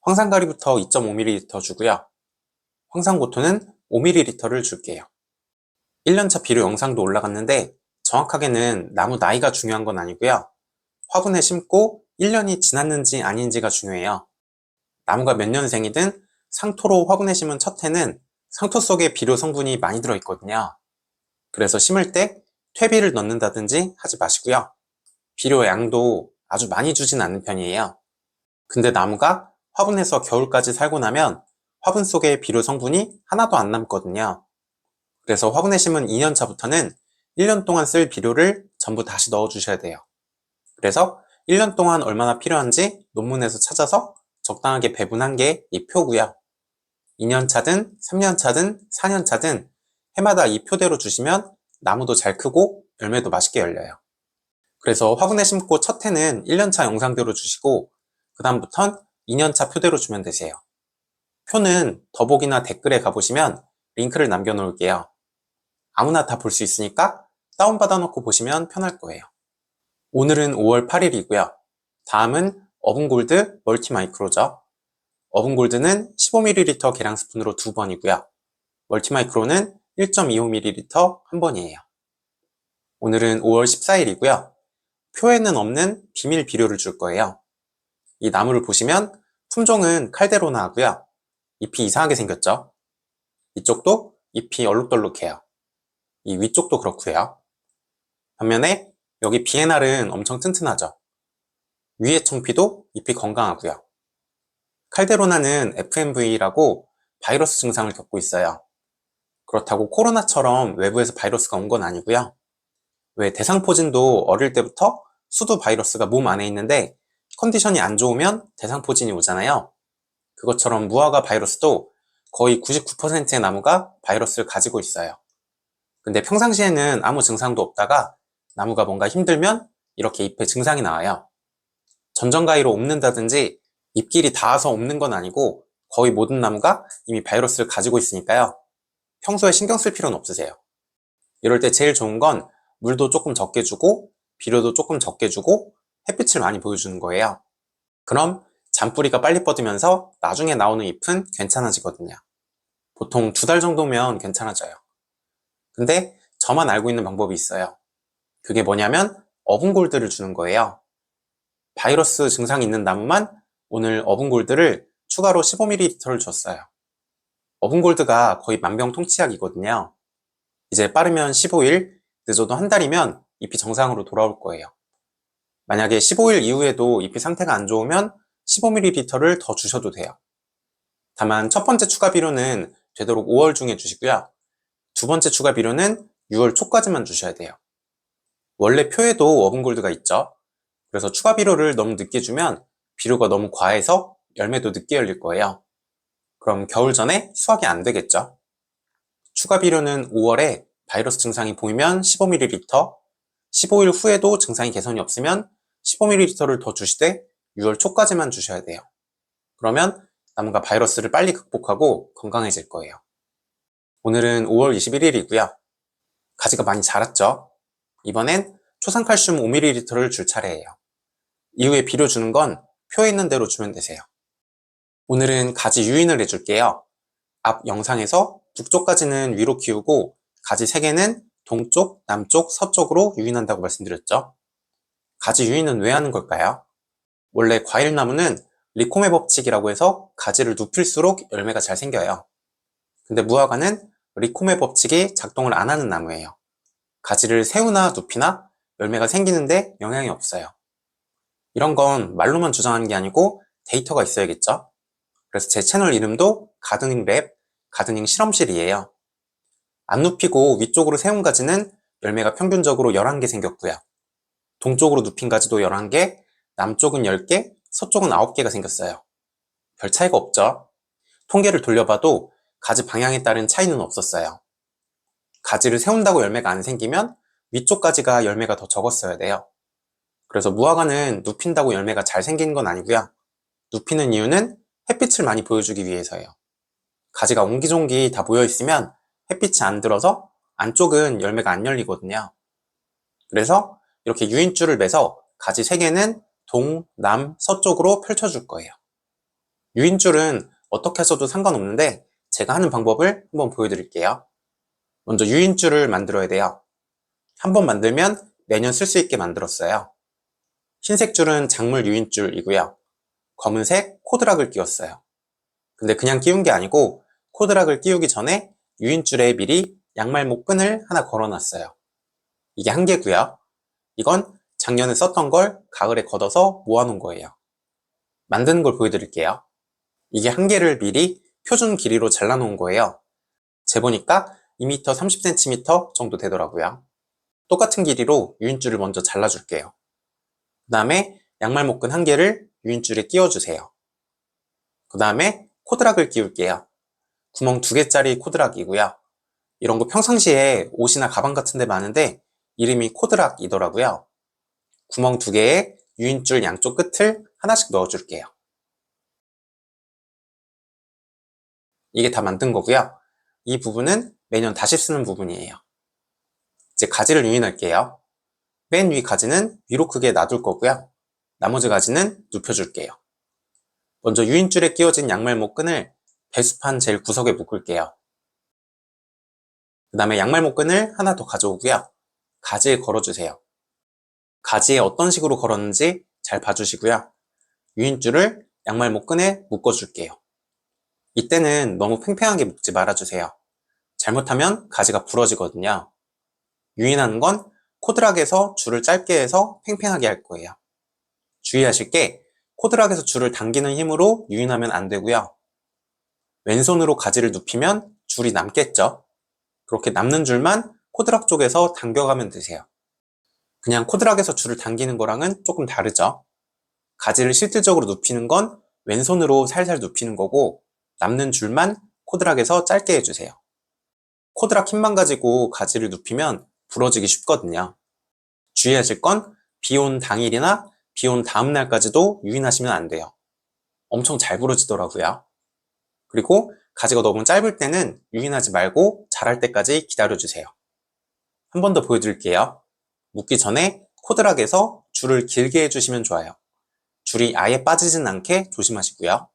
황산가리부터 2.5ml 주고요. 황산고토는 5ml를 줄게요. 1년차 비료 영상도 올라갔는데 정확하게는 나무 나이가 중요한 건 아니고요. 화분에 심고 1년이 지났는지 아닌지가 중요해요. 나무가 몇 년생이든 상토로 화분에 심은 첫 해는 상토 속에 비료 성분이 많이 들어있거든요. 그래서 심을 때 퇴비를 넣는다든지 하지 마시고요. 비료 양도 아주 많이 주진 않는 편이에요. 근데 나무가 화분에서 겨울까지 살고 나면 화분 속에 비료 성분이 하나도 안 남거든요. 그래서 화분에 심은 2년차부터는 1년 동안 쓸 비료를 전부 다시 넣어주셔야 돼요. 그래서 1년 동안 얼마나 필요한지 논문에서 찾아서 적당하게 배분한 게 이 표고요. 2년차든 3년차든 4년차든 해마다 이 표대로 주시면 나무도 잘 크고 열매도 맛있게 열려요. 그래서 화분에 심고 첫 해는 1년차 영상대로 주시고 그 다음부턴 2년차 표대로 주면 되세요. 표는 더보기나 댓글에 가보시면 링크를 남겨놓을게요. 아무나 다 볼 수 있으니까 다운받아 놓고 보시면 편할 거예요. 오늘은 5월 8일이고요. 다음은 어분골드 멀티마이크로죠. 어분골드는 15ml 계량 스푼으로 2번이고요. 멀티마이크로는 1.25ml 한 번이에요. 오늘은 5월 14일이고요. 표에는 없는 비밀 비료를 줄 거예요. 이 나무를 보시면 품종은 칼데로나 하고요. 잎이 이상하게 생겼죠? 이쪽도 잎이 얼룩덜룩해요. 이 위쪽도 그렇고요. 반면에 여기 비에날은 엄청 튼튼하죠. 위의 청피도 잎이 건강하고요. 칼데로나는 FMV라고 바이러스 증상을 겪고 있어요. 그렇다고 코로나처럼 외부에서 바이러스가 온 건 아니고요. 왜 대상포진도 어릴 때부터 수두 바이러스가 몸 안에 있는데 컨디션이 안 좋으면 대상포진이 오잖아요. 그것처럼 무화과 바이러스도 거의 99%의 나무가 바이러스를 가지고 있어요. 근데 평상시에는 아무 증상도 없다가 나무가 뭔가 힘들면 이렇게 잎에 증상이 나와요. 전정가위로 옮는다든지 잎길이 닿아서 옮는 건 아니고 거의 모든 나무가 이미 바이러스를 가지고 있으니까요. 평소에 신경 쓸 필요는 없으세요. 이럴 때 제일 좋은 건 물도 조금 적게 주고 비료도 조금 적게 주고 햇빛을 많이 보여주는 거예요. 그럼 잔뿌리가 빨리 뻗으면서 나중에 나오는 잎은 괜찮아지거든요. 보통 2달 정도면 괜찮아져요. 근데 저만 알고 있는 방법이 있어요. 그게 뭐냐면 어분골드를 주는 거예요. 바이러스 증상이 있는 나무만 오늘 어분골드를 추가로 15ml를 줬어요. 어분골드가 거의 만병통치약이거든요. 이제 빠르면 15일, 늦어도 한 달이면 잎이 정상으로 돌아올 거예요. 만약에 15일 이후에도 잎이 상태가 안 좋으면 15ml를 더 주셔도 돼요. 다만 첫 번째 추가 비료는 되도록 5월 중에 주시고요. 두 번째 추가 비료는 6월 초까지만 주셔야 돼요. 원래 표에도 어분골드가 있죠. 그래서 추가 비료를 너무 늦게 주면 비료가 너무 과해서 열매도 늦게 열릴 거예요. 그럼 겨울 전에 수확이 안 되겠죠. 추가 비료는 5월에 바이러스 증상이 보이면 15ml, 15일 후에도 증상이 개선이 없으면 15ml를 더 주시되 6월 초까지만 주셔야 돼요. 그러면 나무가 바이러스를 빨리 극복하고 건강해질 거예요. 오늘은 5월 21일이고요. 가지가 많이 자랐죠? 이번엔 초산칼슘 5ml를 줄 차례예요. 이후에 비료 주는 건 표에 있는 대로 주면 되세요. 오늘은 가지 유인을 해줄게요. 앞 영상에서 북쪽까지는 위로 키우고 가지 3개는 동쪽, 남쪽, 서쪽으로 유인한다고 말씀드렸죠. 가지 유인은 왜 하는 걸까요? 원래 과일나무는 리코메 법칙이라고 해서 가지를 눕힐수록 열매가 잘 생겨요. 근데 무화과는 리코메 법칙이 작동을 안 하는 나무예요. 가지를 세우나 눕히나 열매가 생기는데 영향이 없어요. 이런 건 말로만 주장하는 게 아니고 데이터가 있어야겠죠? 그래서 제 채널 이름도 가드닝 랩, 가드닝 실험실이에요. 안 눕히고 위쪽으로 세운 가지는 열매가 평균적으로 11개 생겼고요. 동쪽으로 눕힌 가지도 11개, 남쪽은 10개, 서쪽은 9개가 생겼어요. 별 차이가 없죠? 통계를 돌려봐도 가지 방향에 따른 차이는 없었어요. 가지를 세운다고 열매가 안 생기면 위쪽 가지가 열매가 더 적었어야 돼요. 그래서 무화과는 눕힌다고 열매가 잘 생기는 건 아니고요. 눕히는 이유는 햇빛을 많이 보여주기 위해서예요. 가지가 옹기종기 다 모여있으면 햇빛이 안 들어서 안쪽은 열매가 안 열리거든요. 그래서 이렇게 유인줄을 매서 가지 3개는 동, 남, 서쪽으로 펼쳐줄 거예요. 유인줄은 어떻게 하셔도 상관없는데 제가 하는 방법을 한번 보여드릴게요. 먼저 유인줄을 만들어야 돼요. 한번 만들면 매년 쓸 수 있게 만들었어요. 흰색 줄은 작물 유인줄이고요. 검은색 코드락을 끼웠어요. 근데 그냥 끼운 게 아니고 코드락을 끼우기 전에 유인줄에 미리 양말목 끈을 하나 걸어놨어요. 이게 한 개고요. 이건 작년에 썼던 걸 가을에 걷어서 모아놓은 거예요. 만드는 걸 보여드릴게요. 이게 한 개를 미리 표준 길이로 잘라놓은 거예요. 재보니까 2m 30cm 정도 되더라고요. 똑같은 길이로 유인줄을 먼저 잘라줄게요. 그 다음에 양말목근 한 개를 유인줄에 끼워주세요. 그 다음에 코드락을 끼울게요. 구멍 2개짜리 코드락이고요. 이런 거 평상시에 옷이나 가방 같은 데 많은데 이름이 코드락이더라고요. 구멍 2개에 유인줄 양쪽 끝을 하나씩 넣어줄게요. 이게 다 만든 거고요. 이 부분은 매년 다시 쓰는 부분이에요. 이제 가지를 유인할게요. 맨 위 가지는 위로 크게 놔둘 거고요. 나머지 가지는 눕혀줄게요. 먼저 유인줄에 끼워진 양말목 끈을 배수판 제일 구석에 묶을게요. 그 다음에 양말목 끈을 하나 더 가져오고요. 가지에 걸어주세요. 가지에 어떤 식으로 걸었는지 잘 봐주시고요. 유인줄을 양말목 끈에 묶어줄게요. 이때는 너무 팽팽하게 묶지 말아주세요. 잘못하면 가지가 부러지거든요. 유인하는 건 코드락에서 줄을 짧게 해서 팽팽하게 할 거예요. 주의하실 게 코드락에서 줄을 당기는 힘으로 유인하면 안 되고요. 왼손으로 가지를 눕히면 줄이 남겠죠. 그렇게 남는 줄만 코드락 쪽에서 당겨가면 되세요. 그냥 코드락에서 줄을 당기는 거랑은 조금 다르죠. 가지를 실질적으로 눕히는 건 왼손으로 살살 눕히는 거고 남는 줄만 코드락에서 짧게 해주세요. 코드락 힘만 가지고 가지를 눕히면 부러지기 쉽거든요. 주의하실 건 비 온 당일이나 비 온 다음 날까지도 유인하시면 안 돼요. 엄청 잘 부러지더라고요. 그리고 가지가 너무 짧을 때는 유인하지 말고 자랄 때까지 기다려주세요. 한 번 더 보여드릴게요. 묶기 전에 코드락에서 줄을 길게 해주시면 좋아요. 줄이 아예 빠지진 않게 조심하시고요.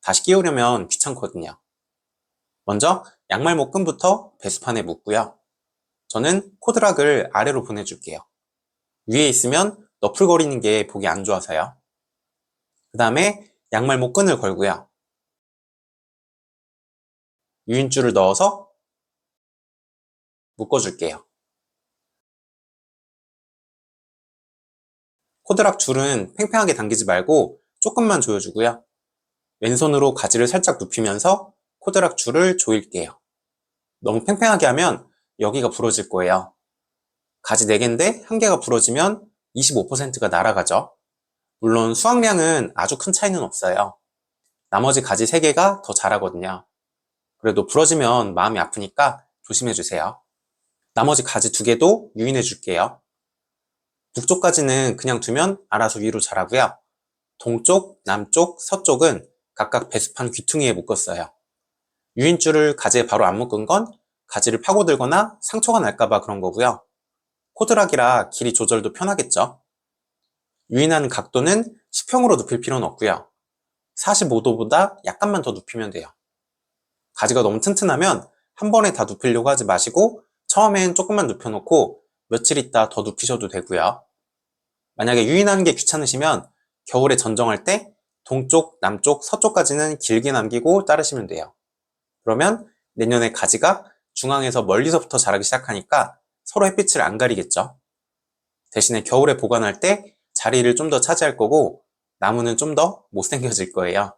다시 끼우려면 귀찮거든요. 먼저 양말목 끈부터 배수판에 묶고요. 저는 코드락을 아래로 보내줄게요. 위에 있으면 너풀거리는 게 보기 안 좋아서요. 그 다음에 양말목 끈을 걸고요. 유인줄을 넣어서 묶어줄게요. 코드락 줄은 팽팽하게 당기지 말고 조금만 조여주고요. 왼손으로 가지를 살짝 눕히면서 코드락 줄을 조일게요. 너무 팽팽하게 하면 여기가 부러질 거예요. 가지 4개인데 1개가 부러지면 25%가 날아가죠. 물론 수확량은 아주 큰 차이는 없어요. 나머지 가지 3개가 더 자라거든요. 그래도 부러지면 마음이 아프니까 조심해주세요. 나머지 가지 2개도 유인해줄게요. 북쪽까지는 그냥 두면 알아서 위로 자라고요. 동쪽, 남쪽, 서쪽은 각각 배수판 귀퉁이에 묶었어요. 유인줄을 가지에 바로 안 묶은 건 가지를 파고들거나 상처가 날까봐 그런 거고요. 코드락이라 길이 조절도 편하겠죠. 유인하는 각도는 수평으로 눕힐 필요는 없고요. 45도보다 약간만 더 눕히면 돼요. 가지가 너무 튼튼하면 한 번에 다 눕히려고 하지 마시고 처음엔 조금만 눕혀놓고 며칠 있다 더 눕히셔도 되고요. 만약에 유인하는 게 귀찮으시면 겨울에 전정할 때 동쪽, 남쪽, 서쪽까지는 길게 남기고 자르시면 돼요. 그러면 내년에 가지가 중앙에서 멀리서부터 자라기 시작하니까 서로 햇빛을 안 가리겠죠. 대신에 겨울에 보관할 때 자리를 좀 더 차지할 거고 나무는 좀 더 못생겨질 거예요.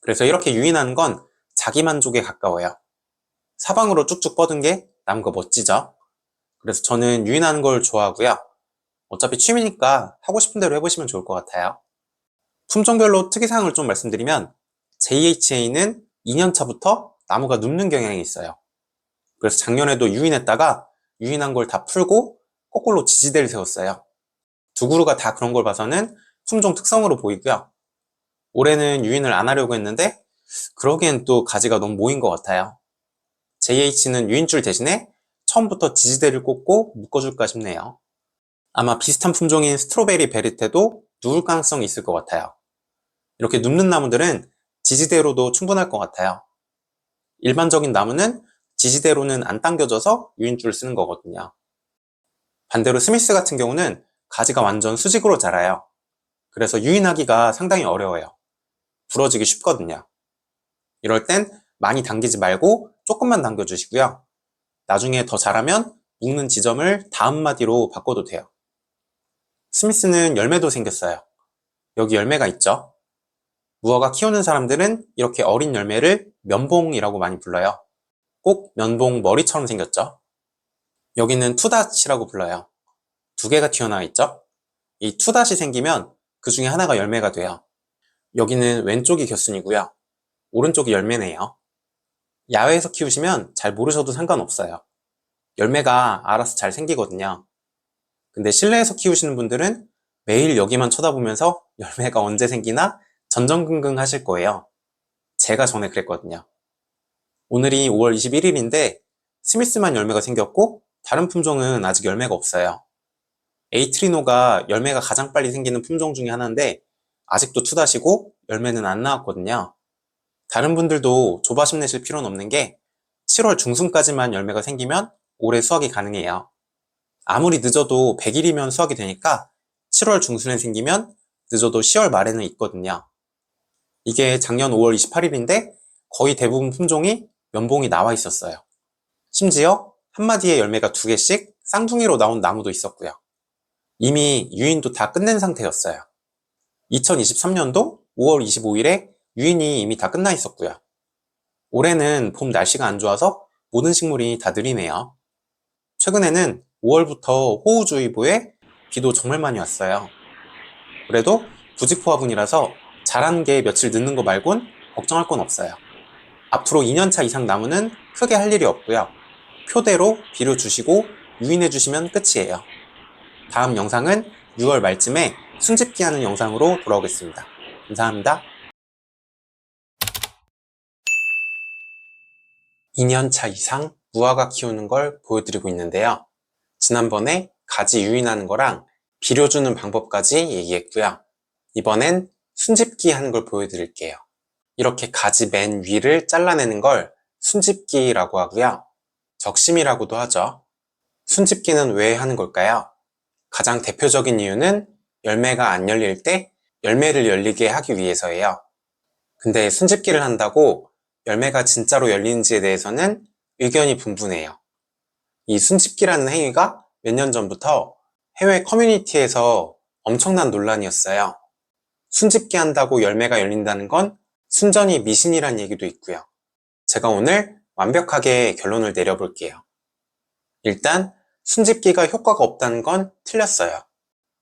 그래서 이렇게 유인하는 건 자기 만족에 가까워요. 사방으로 쭉쭉 뻗은 게 나무가 멋지죠. 그래서 저는 유인하는 걸 좋아하고요. 어차피 취미니까 하고 싶은 대로 해보시면 좋을 것 같아요. 품종별로 특이사항을 좀 말씀드리면 JHA는 2년차부터 나무가 눕는 경향이 있어요. 그래서 작년에도 유인했다가 유인한 걸 다 풀고 거꾸로 지지대를 세웠어요. 두 그루가 다 그런 걸 봐서는 품종 특성으로 보이고요. 올해는 유인을 안 하려고 했는데 그러기엔 또 가지가 너무 모인 것 같아요. JH는 유인줄 대신에 처음부터 지지대를 꽂고 묶어줄까 싶네요. 아마 비슷한 품종인 스트로베리 베르테도 누울 가능성이 있을 것 같아요. 이렇게 눕는 나무들은 지지대로도 충분할 것 같아요. 일반적인 나무는 지지대로는 안 당겨져서 유인줄을 쓰는 거거든요. 반대로 스미스 같은 경우는 가지가 완전 수직으로 자라요. 그래서 유인하기가 상당히 어려워요. 부러지기 쉽거든요. 이럴 땐 많이 당기지 말고 조금만 당겨주시고요. 나중에 더 자라면 묶는 지점을 다음 마디로 바꿔도 돼요. 스미스는 열매도 생겼어요. 여기 열매가 있죠. 무화과 키우는 사람들은 이렇게 어린 열매를 면봉이라고 많이 불러요. 꼭 면봉 머리처럼 생겼죠. 여기는 투닷이라고 불러요. 2개가 튀어나와 있죠. 이 투닷이 생기면 그 중에 하나가 열매가 돼요. 여기는 왼쪽이 겨순이고요. 오른쪽이 열매네요. 야외에서 키우시면 잘 모르셔도 상관없어요. 열매가 알아서 잘 생기거든요. 근데 실내에서 키우시는 분들은 매일 여기만 쳐다보면서 열매가 언제 생기나 전전긍긍 하실 거예요. 제가 전에 그랬거든요. 오늘이 5월 21일인데 스미스만 열매가 생겼고 다른 품종은 아직 열매가 없어요. 에이트리노가 열매가 가장 빨리 생기는 품종 중에 하나인데 아직도 투다시고 열매는 안 나왔거든요. 다른 분들도 조바심 내실 필요는 없는 게 7월 중순까지만 열매가 생기면 올해 수확이 가능해요. 아무리 늦어도 100일이면 수확이 되니까 7월 중순에 생기면 늦어도 10월 말에는 있거든요. 이게 작년 5월 28일인데 거의 대부분 품종이 면봉이 나와 있었어요. 심지어 한 마디에 열매가 2개씩 쌍둥이로 나온 나무도 있었고요. 이미 유인도 다 끝낸 상태였어요. 2023년도 5월 25일에 유인이 이미 다 끝나 있었고요. 올해는 봄 날씨가 안 좋아서 모든 식물이 다 느리네요. 최근에는 5월부터 호우주의보에 비도 정말 많이 왔어요. 그래도 부직포화분이라서 자란 게 며칠 늦는 거 말곤 걱정할 건 없어요. 앞으로 2년차 이상 나무는 크게 할 일이 없고요. 표대로 비료 주시고 유인해 주시면 끝이에요. 다음 영상은 6월 말쯤에 순집기 하는 영상으로 돌아오겠습니다. 감사합니다. 2년차 이상 무화과 키우는 걸 보여드리고 있는데요. 지난번에 가지 유인하는 거랑 비료 주는 방법까지 얘기했고요. 이번엔 순집기 하는 걸 보여드릴게요. 이렇게 가지 맨 위를 잘라내는 걸 순집기라고 하고요. 적심이라고도 하죠. 순집기는 왜 하는 걸까요? 가장 대표적인 이유는 열매가 안 열릴 때 열매를 열리게 하기 위해서예요. 근데 순집기를 한다고 열매가 진짜로 열리는지에 대해서는 의견이 분분해요. 이 순집기라는 행위가 몇 년 전부터 해외 커뮤니티에서 엄청난 논란이었어요. 순집기 한다고 열매가 열린다는 건 순전히 미신이란 얘기도 있고요. 제가 오늘 완벽하게 결론을 내려볼게요. 일단 순집기가 효과가 없다는 건 틀렸어요.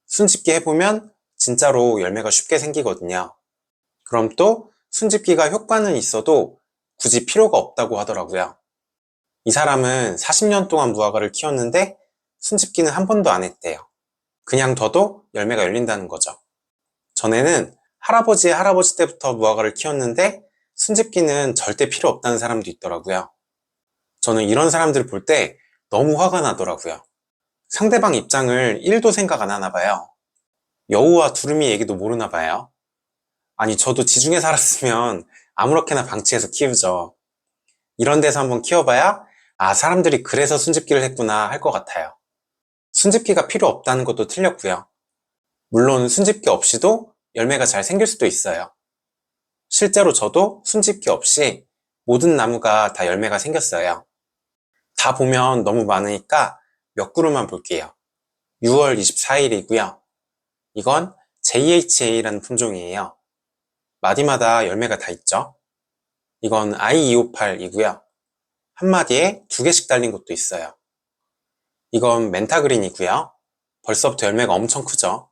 순집기 해보면 진짜로 열매가 쉽게 생기거든요. 그럼 또 순집기가 효과는 있어도 굳이 필요가 없다고 하더라고요. 이 사람은 40년 동안 무화과를 키웠는데 순집기는 한 번도 안 했대요. 그냥 둬도 열매가 열린다는 거죠. 전에는 할아버지의 할아버지 때부터 무화과를 키웠는데 순집기는 절대 필요 없다는 사람도 있더라고요. 저는 이런 사람들을 볼 때 너무 화가 나더라고요. 상대방 입장을 1도 생각 안 하나 봐요. 여우와 두루미 얘기도 모르나 봐요. 아니, 저도 지중해 살았으면 아무렇게나 방치해서 키우죠. 이런 데서 한번 키워봐야 아, 사람들이 그래서 순집기를 했구나 할 것 같아요. 순집기가 필요 없다는 것도 틀렸고요. 물론 순집기 없이도 열매가 잘 생길 수도 있어요. 실제로 저도 순집기 없이 모든 나무가 다 열매가 생겼어요. 다 보면 너무 많으니까 몇 그루만 볼게요. 6월 24일이고요. 이건 JHA라는 품종이에요. 마디마다 열매가 다 있죠. 이건 I258이고요. 한 마디에 2개씩 달린 것도 있어요. 이건 멘타그린이고요. 벌써부터 열매가 엄청 크죠.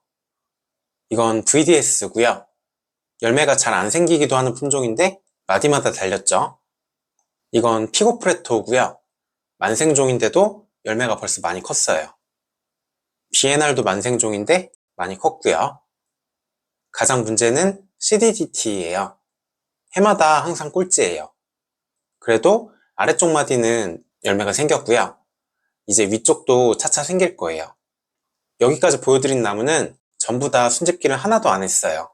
이건 VDS고요. 열매가 잘 안 생기기도 하는 품종인데 마디마다 달렸죠. 이건 피고프레토고요. 만생종인데도 열매가 벌써 많이 컸어요. 비에날도 만생종인데 많이 컸고요. 가장 문제는 CDDT예요. 해마다 항상 꼴찌예요. 그래도 아래쪽 마디는 열매가 생겼고요. 이제 위쪽도 차차 생길 거예요. 여기까지 보여드린 나무는 전부 다 순집기를 하나도 안 했어요.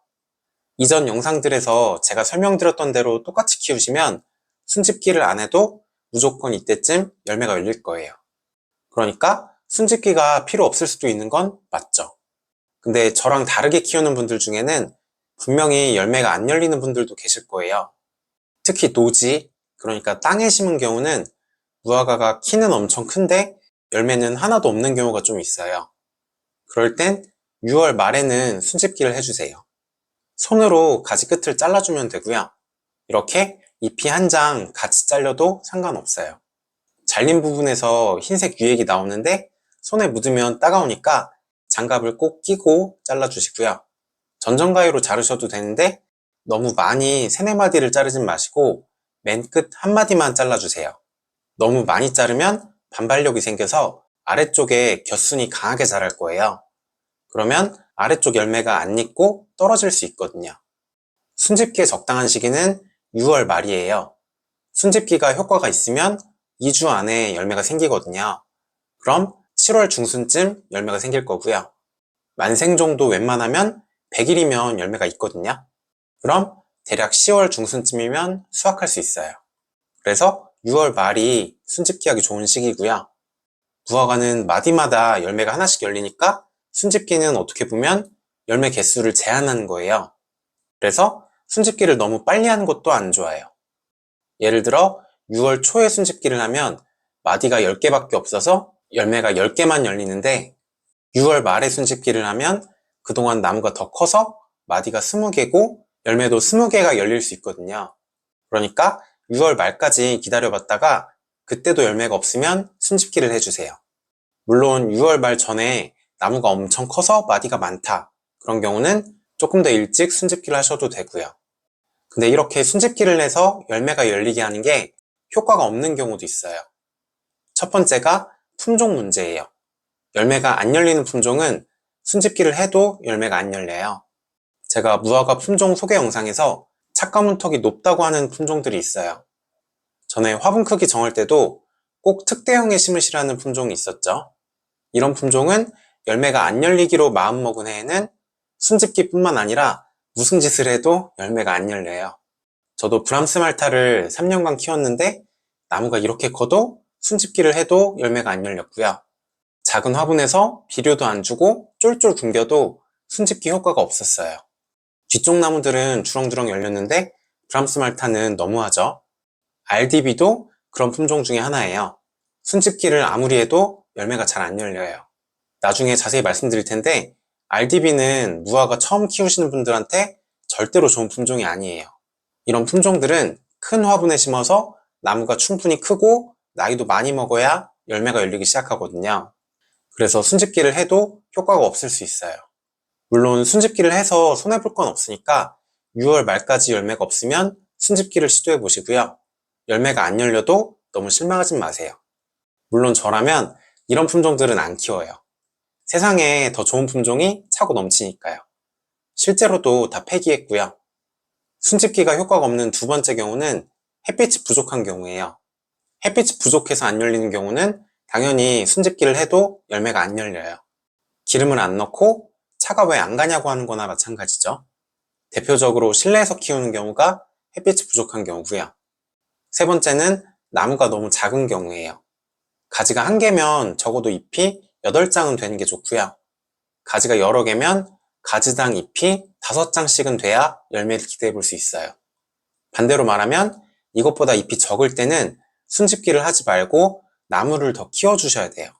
이전 영상들에서 제가 설명드렸던 대로 똑같이 키우시면 순집기를 안 해도 무조건 이때쯤 열매가 열릴 거예요. 그러니까 순집기가 필요 없을 수도 있는 건 맞죠. 근데 저랑 다르게 키우는 분들 중에는 분명히 열매가 안 열리는 분들도 계실 거예요. 특히 노지, 그러니까 땅에 심은 경우는 무화과가 키는 엄청 큰데 열매는 하나도 없는 경우가 좀 있어요. 그럴 땐 6월 말에는 순집기를 해주세요. 손으로 가지 끝을 잘라주면 되고요. 이렇게 잎이 한 장 같이 잘려도 상관없어요. 잘린 부분에서 흰색 유액이 나오는데 손에 묻으면 따가우니까 장갑을 꼭 끼고 잘라주시고요. 전정가위로 자르셔도 되는데 너무 많이 3-4마디를 자르진 마시고 맨 끝 한 마디만 잘라주세요. 너무 많이 자르면 반발력이 생겨서 아래쪽에 겨순이 강하게 자랄 거예요. 그러면 아래쪽 열매가 안 익고 떨어질 수 있거든요. 순집기에 적당한 시기는 6월 말이에요. 순집기가 효과가 있으면 2주 안에 열매가 생기거든요. 그럼 7월 중순쯤 열매가 생길 거고요. 만생종도 웬만하면 100일이면 열매가 있거든요. 그럼 대략 10월 중순쯤이면 수확할 수 있어요. 그래서 6월 말이 순집기하기 좋은 시기고요. 무화과는 마디마다 열매가 하나씩 열리니까 순집기는 어떻게 보면 열매 개수를 제한하는 거예요. 그래서 순집기를 너무 빨리 하는 것도 안 좋아요. 예를 들어 6월 초에 순집기를 하면 마디가 10개밖에 없어서 열매가 10개만 열리는데 6월 말에 순집기를 하면 그동안 나무가 더 커서 마디가 20개고 열매도 20개가 열릴 수 있거든요. 그러니까 6월 말까지 기다려봤다가 그때도 열매가 없으면 순집기를 해주세요. 물론 6월 말 전에 나무가 엄청 커서 마디가 많다. 그런 경우는 조금 더 일찍 순집기를 하셔도 되고요. 근데 이렇게 순집기를 해서 열매가 열리게 하는 게 효과가 없는 경우도 있어요. 첫 번째가 품종 문제예요. 열매가 안 열리는 품종은 순집기를 해도 열매가 안 열려요. 제가 무화과 품종 소개 영상에서 착과 문턱이 높다고 하는 품종들이 있어요. 전에 화분 크기 정할 때도 꼭 특대형에 심으시라는 품종이 있었죠. 이런 품종은 열매가 안 열리기로 마음먹은 해에는 순집기뿐만 아니라 무슨 짓을 해도 열매가 안 열려요. 저도 브람스 말타를 3년간 키웠는데 나무가 이렇게 커도 순집기를 해도 열매가 안 열렸고요. 작은 화분에서 비료도 안 주고 쫄쫄 굶겨도 순집기 효과가 없었어요. 뒤쪽 나무들은 주렁주렁 열렸는데 브람스 말타는 너무하죠. RDB도 그런 품종 중에 하나예요. 순집기를 아무리 해도 열매가 잘 안 열려요. 나중에 자세히 말씀드릴 텐데 RDB는 무화과 처음 키우시는 분들한테 절대로 좋은 품종이 아니에요. 이런 품종들은 큰 화분에 심어서 나무가 충분히 크고 나이도 많이 먹어야 열매가 열리기 시작하거든요. 그래서 순집기를 해도 효과가 없을 수 있어요. 물론 순집기를 해서 손해볼 건 없으니까 6월 말까지 열매가 없으면 순집기를 시도해 보시고요. 열매가 안 열려도 너무 실망하지 마세요. 물론 저라면 이런 품종들은 안 키워요. 세상에 더 좋은 품종이 차고 넘치니까요. 실제로도 다 폐기했고요. 순집기가 효과가 없는 두 번째 경우는 햇빛이 부족한 경우예요. 햇빛이 부족해서 안 열리는 경우는 당연히 순집기를 해도 열매가 안 열려요. 기름을 안 넣고 차가 왜 안 가냐고 하는 거나 마찬가지죠. 대표적으로 실내에서 키우는 경우가 햇빛이 부족한 경우고요. 세 번째는 나무가 너무 작은 경우예요. 가지가 한 개면 적어도 잎이 8장은 되는 게 좋고요. 가지가 여러 개면 가지당 잎이 5장씩은 돼야 열매를 기대해 볼 수 있어요. 반대로 말하면 이것보다 잎이 적을 때는 순집기를 하지 말고 나무를 더 키워주셔야 돼요.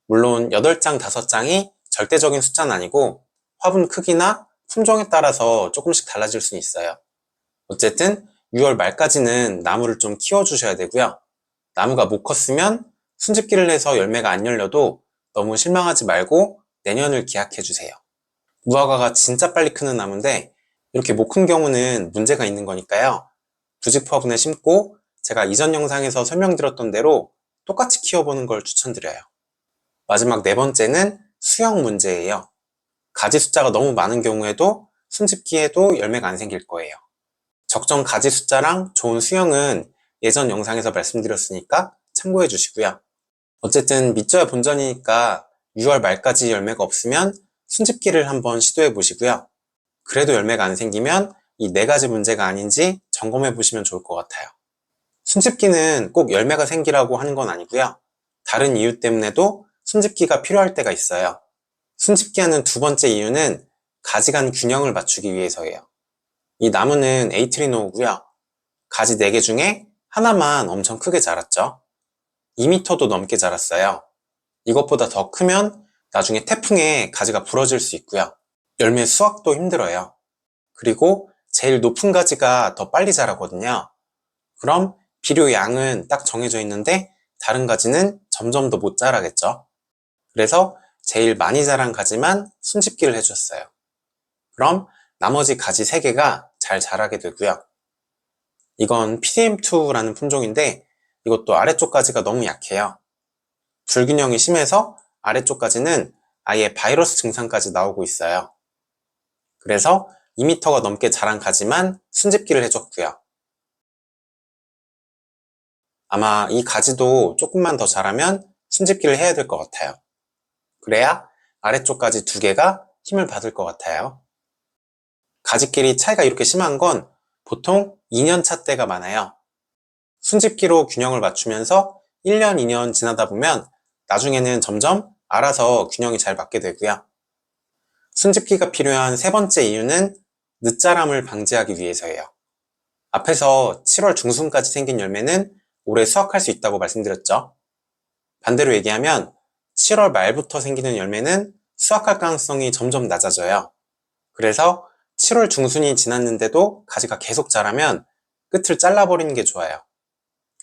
물론 8장, 5장이 절대적인 숫자는 아니고 화분 크기나 품종에 따라서 조금씩 달라질 수는 있어요. 어쨌든 6월 말까지는 나무를 좀 키워주셔야 되고요. 나무가 못 컸으면 순집기를 해서 열매가 안 열려도 너무 실망하지 말고 내년을 기약해주세요. 무화과가 진짜 빨리 크는 나무인데 이렇게 못 큰 경우는 문제가 있는 거니까요. 부직 화분에 심고 제가 이전 영상에서 설명드렸던 대로 똑같이 키워보는 걸 추천드려요. 마지막 네 번째는 수영 문제예요. 가지 숫자가 너무 많은 경우에도 순집기에도 열매가 안 생길 거예요. 적정 가지 숫자랑 좋은 수영은 예전 영상에서 말씀드렸으니까 참고해 주시고요. 어쨌든 믿져야 본전이니까 6월 말까지 열매가 없으면 순집기를 한번 시도해 보시고요. 그래도 열매가 안 생기면 이 네 가지 문제가 아닌지 점검해 보시면 좋을 것 같아요. 순집기는 꼭 열매가 생기라고 하는 건 아니고요. 다른 이유 때문에도 순집기가 필요할 때가 있어요. 순집기 하는 두 번째 이유는 가지 간 균형을 맞추기 위해서예요. 이 나무는 에이트리노우고요. 가지 4개 중에 하나만 엄청 크게 자랐죠. 2m도 넘게 자랐어요. 이것보다 더 크면 나중에 태풍에 가지가 부러질 수 있고요. 열매 수확도 힘들어요. 그리고 제일 높은 가지가 더 빨리 자라거든요. 그럼 비료 양은 딱 정해져 있는데 다른 가지는 점점 더 못 자라겠죠. 그래서 제일 많이 자란 가지만 순집기를 해줬어요. 그럼 나머지 가지 3개가 잘 자라게 되고요. 이건 PDM2라는 품종인데 이것도 아래쪽 가지가 너무 약해요. 불균형이 심해서 아래쪽 가지는 아예 바이러스 증상까지 나오고 있어요. 그래서 2m가 넘게 자란 가지만 순집기를 해줬고요. 아마 이 가지도 조금만 더 자라면 순집기를 해야 될 것 같아요. 그래야 아래쪽 가지 2개가 힘을 받을 것 같아요. 가지끼리 차이가 이렇게 심한 건 보통 2년차 때가 많아요. 순집기로 균형을 맞추면서 1년, 2년 지나다 보면 나중에는 점점 알아서 균형이 잘 맞게 되고요. 순집기가 필요한 세 번째 이유는 늦자람을 방지하기 위해서예요. 앞에서 7월 중순까지 생긴 열매는 올해 수확할 수 있다고 말씀드렸죠. 반대로 얘기하면 7월 말부터 생기는 열매는 수확할 가능성이 점점 낮아져요. 그래서 7월 중순이 지났는데도 가지가 계속 자라면 끝을 잘라버리는 게 좋아요.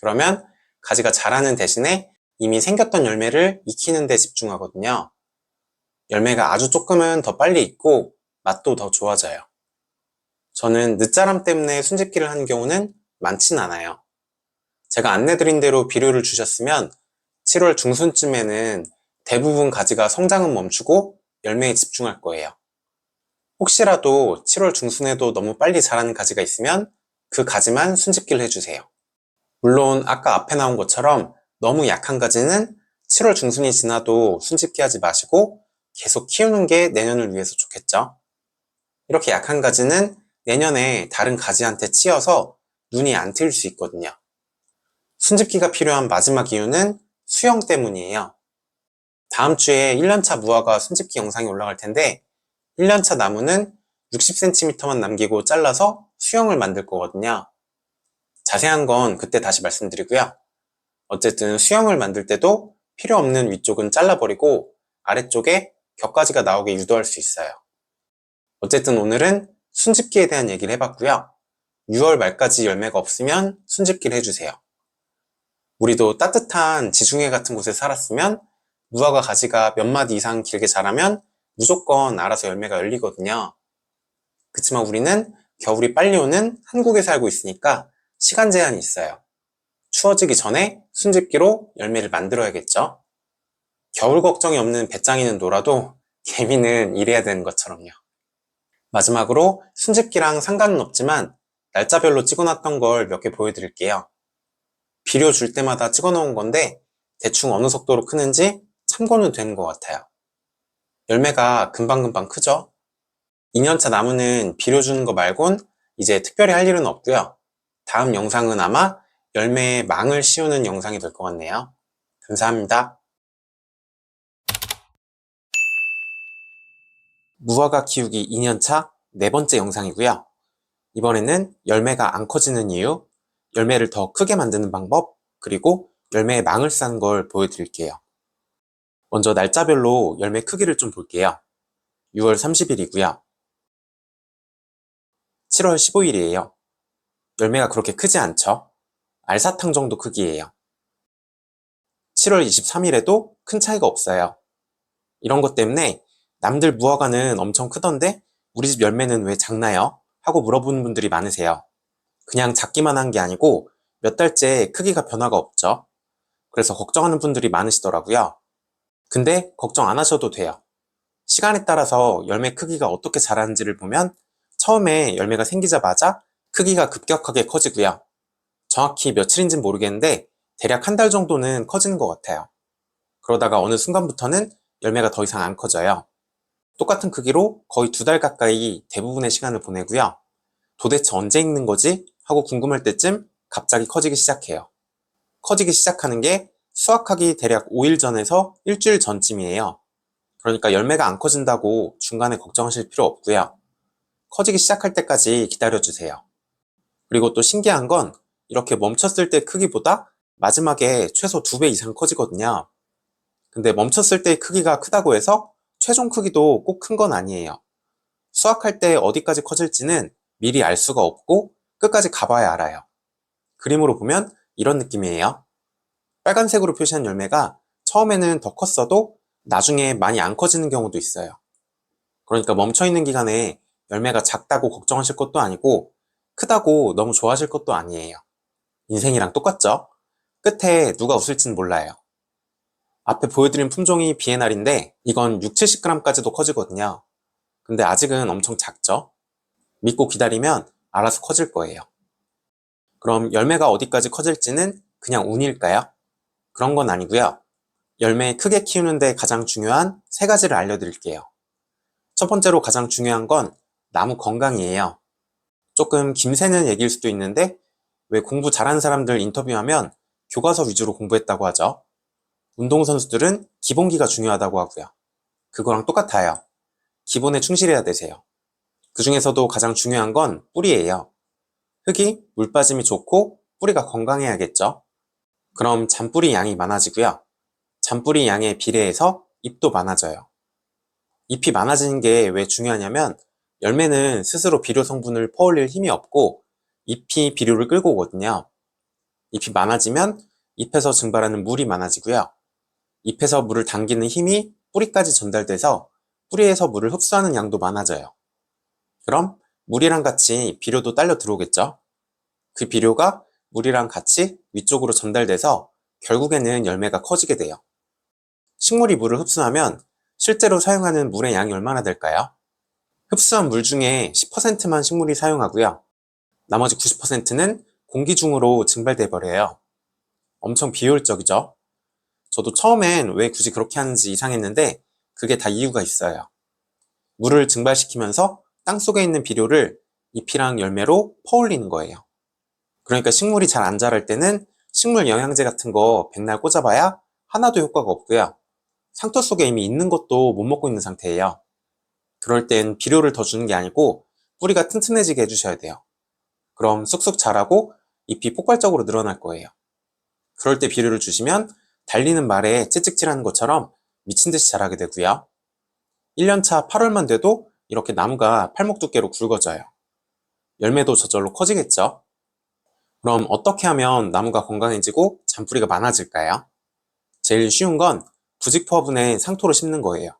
그러면 가지가 자라는 대신에 이미 생겼던 열매를 익히는 데 집중하거든요. 열매가 아주 조금은 더 빨리 익고 맛도 더 좋아져요. 저는 늦자람 때문에 순집기를 하는 경우는 많진 않아요. 제가 안내드린 대로 비료를 주셨으면 7월 중순쯤에는 대부분 가지가 성장은 멈추고 열매에 집중할 거예요. 혹시라도 7월 중순에도 너무 빨리 자라는 가지가 있으면 그 가지만 순집기를 해주세요. 물론 아까 앞에 나온 것처럼 너무 약한 가지는 7월 중순이 지나도 순집기 하지 마시고 계속 키우는 게 내년을 위해서 좋겠죠. 이렇게 약한 가지는 내년에 다른 가지한테 치여서 눈이 안 트일 수 있거든요. 순집기가 필요한 마지막 이유는 수영 때문이에요. 다음 주에 1년차 무화과 순집기 영상이 올라갈 텐데 1년차 나무는 60cm만 남기고 잘라서 수영을 만들 거거든요. 자세한 건 그때 다시 말씀드리고요. 어쨌든 수영을 만들 때도 필요 없는 위쪽은 잘라버리고 아래쪽에 격가지가 나오게 유도할 수 있어요. 어쨌든 오늘은 순집기에 대한 얘기를 해봤고요. 6월 말까지 열매가 없으면 순집기를 해주세요. 우리도 따뜻한 지중해 같은 곳에 살았으면 무화과 가지가 몇 마디 이상 길게 자라면 무조건 알아서 열매가 열리거든요. 그치만 우리는 겨울이 빨리 오는 한국에 살고 있으니까 시간 제한이 있어요. 추워지기 전에 순집기로 열매를 만들어야겠죠. 겨울 걱정이 없는 배짱이는 놀아도 개미는 일해야 되는 것처럼요. 마지막으로 순집기랑 상관은 없지만 날짜별로 찍어놨던 걸 몇 개 보여드릴게요. 비료 줄 때마다 찍어놓은 건데 대충 어느 속도로 크는지 참고는 되는 것 같아요. 열매가 금방금방 크죠? 2년차 나무는 비료 주는 거 말곤 이제 특별히 할 일은 없고요. 다음 영상은 아마 열매에 망을 씌우는 영상이 될 것 같네요. 감사합니다. 무화과 키우기 2년차 네 번째 영상이고요. 이번에는 열매가 안 커지는 이유, 열매를 더 크게 만드는 방법, 그리고 열매에 망을 싼 걸 보여드릴게요. 먼저 날짜별로 열매 크기를 좀 볼게요. 6월 30일이고요. 7월 15일이에요. 열매가 그렇게 크지 않죠? 알사탕 정도 크기예요. 7월 23일에도 큰 차이가 없어요. 이런 것 때문에 남들 무화과는 엄청 크던데 우리 집 열매는 왜 작나요? 하고 물어보는 분들이 많으세요. 그냥 작기만 한 게 아니고 몇 달째 크기가 변화가 없죠. 그래서 걱정하는 분들이 많으시더라고요. 근데 걱정 안 하셔도 돼요. 시간에 따라서 열매 크기가 어떻게 자라는지를 보면 처음에 열매가 생기자마자 크기가 급격하게 커지고요. 정확히 며칠인지는 모르겠는데 대략 한 달 정도는 커지는 것 같아요. 그러다가 어느 순간부터는 열매가 더 이상 안 커져요. 똑같은 크기로 거의 2달 가까이 대부분의 시간을 보내고요. 도대체 언제 익는 거지? 하고 궁금할 때쯤 갑자기 커지기 시작해요. 커지기 시작하는 게 수확하기 대략 5일 전에서 일주일 전쯤이에요. 그러니까 열매가 안 커진다고 중간에 걱정하실 필요 없고요. 커지기 시작할 때까지 기다려주세요. 그리고 또 신기한 건 이렇게 멈췄을 때 크기보다 마지막에 최소 2배 이상 커지거든요. 근데 멈췄을 때의 크기가 크다고 해서 최종 크기도 꼭 큰 건 아니에요. 수확할 때 어디까지 커질지는 미리 알 수가 없고 끝까지 가봐야 알아요. 그림으로 보면 이런 느낌이에요. 빨간색으로 표시한 열매가 처음에는 더 컸어도 나중에 많이 안 커지는 경우도 있어요. 그러니까 멈춰있는 기간에 열매가 작다고 걱정하실 것도 아니고 크다고 너무 좋아하실 것도 아니에요. 인생이랑 똑같죠? 끝에 누가 웃을지는 몰라요. 앞에 보여드린 품종이 비에날인데 이건 6, 70g까지도 커지거든요. 근데 아직은 엄청 작죠? 믿고 기다리면 알아서 커질 거예요. 그럼 열매가 어디까지 커질지는 그냥 운일까요? 그런 건 아니고요. 열매 크게 키우는데 가장 중요한 3가지를 알려드릴게요. 첫 번째로 가장 중요한 건 나무 건강이에요. 조금 김새는 얘기일 수도 있는데 왜 공부 잘하는 사람들 인터뷰하면 교과서 위주로 공부했다고 하죠? 운동선수들은 기본기가 중요하다고 하고요. 그거랑 똑같아요. 기본에 충실해야 되세요. 그 중에서도 가장 중요한 건 뿌리예요. 흙이 물 빠짐이 좋고 뿌리가 건강해야겠죠? 그럼 잔뿌리 양이 많아지고요. 잔뿌리 양에 비례해서 잎도 많아져요. 잎이 많아지는 게 왜 중요하냐면 열매는 스스로 비료 성분을 퍼올릴 힘이 없고 잎이 비료를 끌고 오거든요. 잎이 많아지면 잎에서 증발하는 물이 많아지고요. 잎에서 물을 당기는 힘이 뿌리까지 전달돼서 뿌리에서 물을 흡수하는 양도 많아져요. 그럼 물이랑 같이 비료도 딸려 들어오겠죠? 그 비료가 물이랑 같이 위쪽으로 전달돼서 결국에는 열매가 커지게 돼요. 식물이 물을 흡수하면 실제로 사용하는 물의 양이 얼마나 될까요? 흡수한 물 중에 10%만 식물이 사용하고요. 나머지 90%는 공기 중으로 증발돼 버려요. 엄청 비효율적이죠? 저도 처음엔 왜 굳이 그렇게 하는지 이상했는데 그게 다 이유가 있어요. 물을 증발시키면서 땅속에 있는 비료를 잎이랑 열매로 퍼올리는 거예요. 그러니까 식물이 잘 안 자랄 때는 식물 영양제 같은 거 백날 꽂아봐야 하나도 효과가 없고요. 상토 속에 이미 있는 것도 못 먹고 있는 상태예요. 그럴 땐 비료를 더 주는 게 아니고 뿌리가 튼튼해지게 해주셔야 돼요. 그럼 쑥쑥 자라고 잎이 폭발적으로 늘어날 거예요. 그럴 때 비료를 주시면 달리는 말에 찌찍질하는 것처럼 미친 듯이 자라게 되고요. 1년차 8월만 돼도 이렇게 나무가 팔목 두께로 굵어져요. 열매도 저절로 커지겠죠? 그럼 어떻게 하면 나무가 건강해지고 잔뿌리가 많아질까요? 제일 쉬운 건 부직포 화분에 상토를 심는 거예요.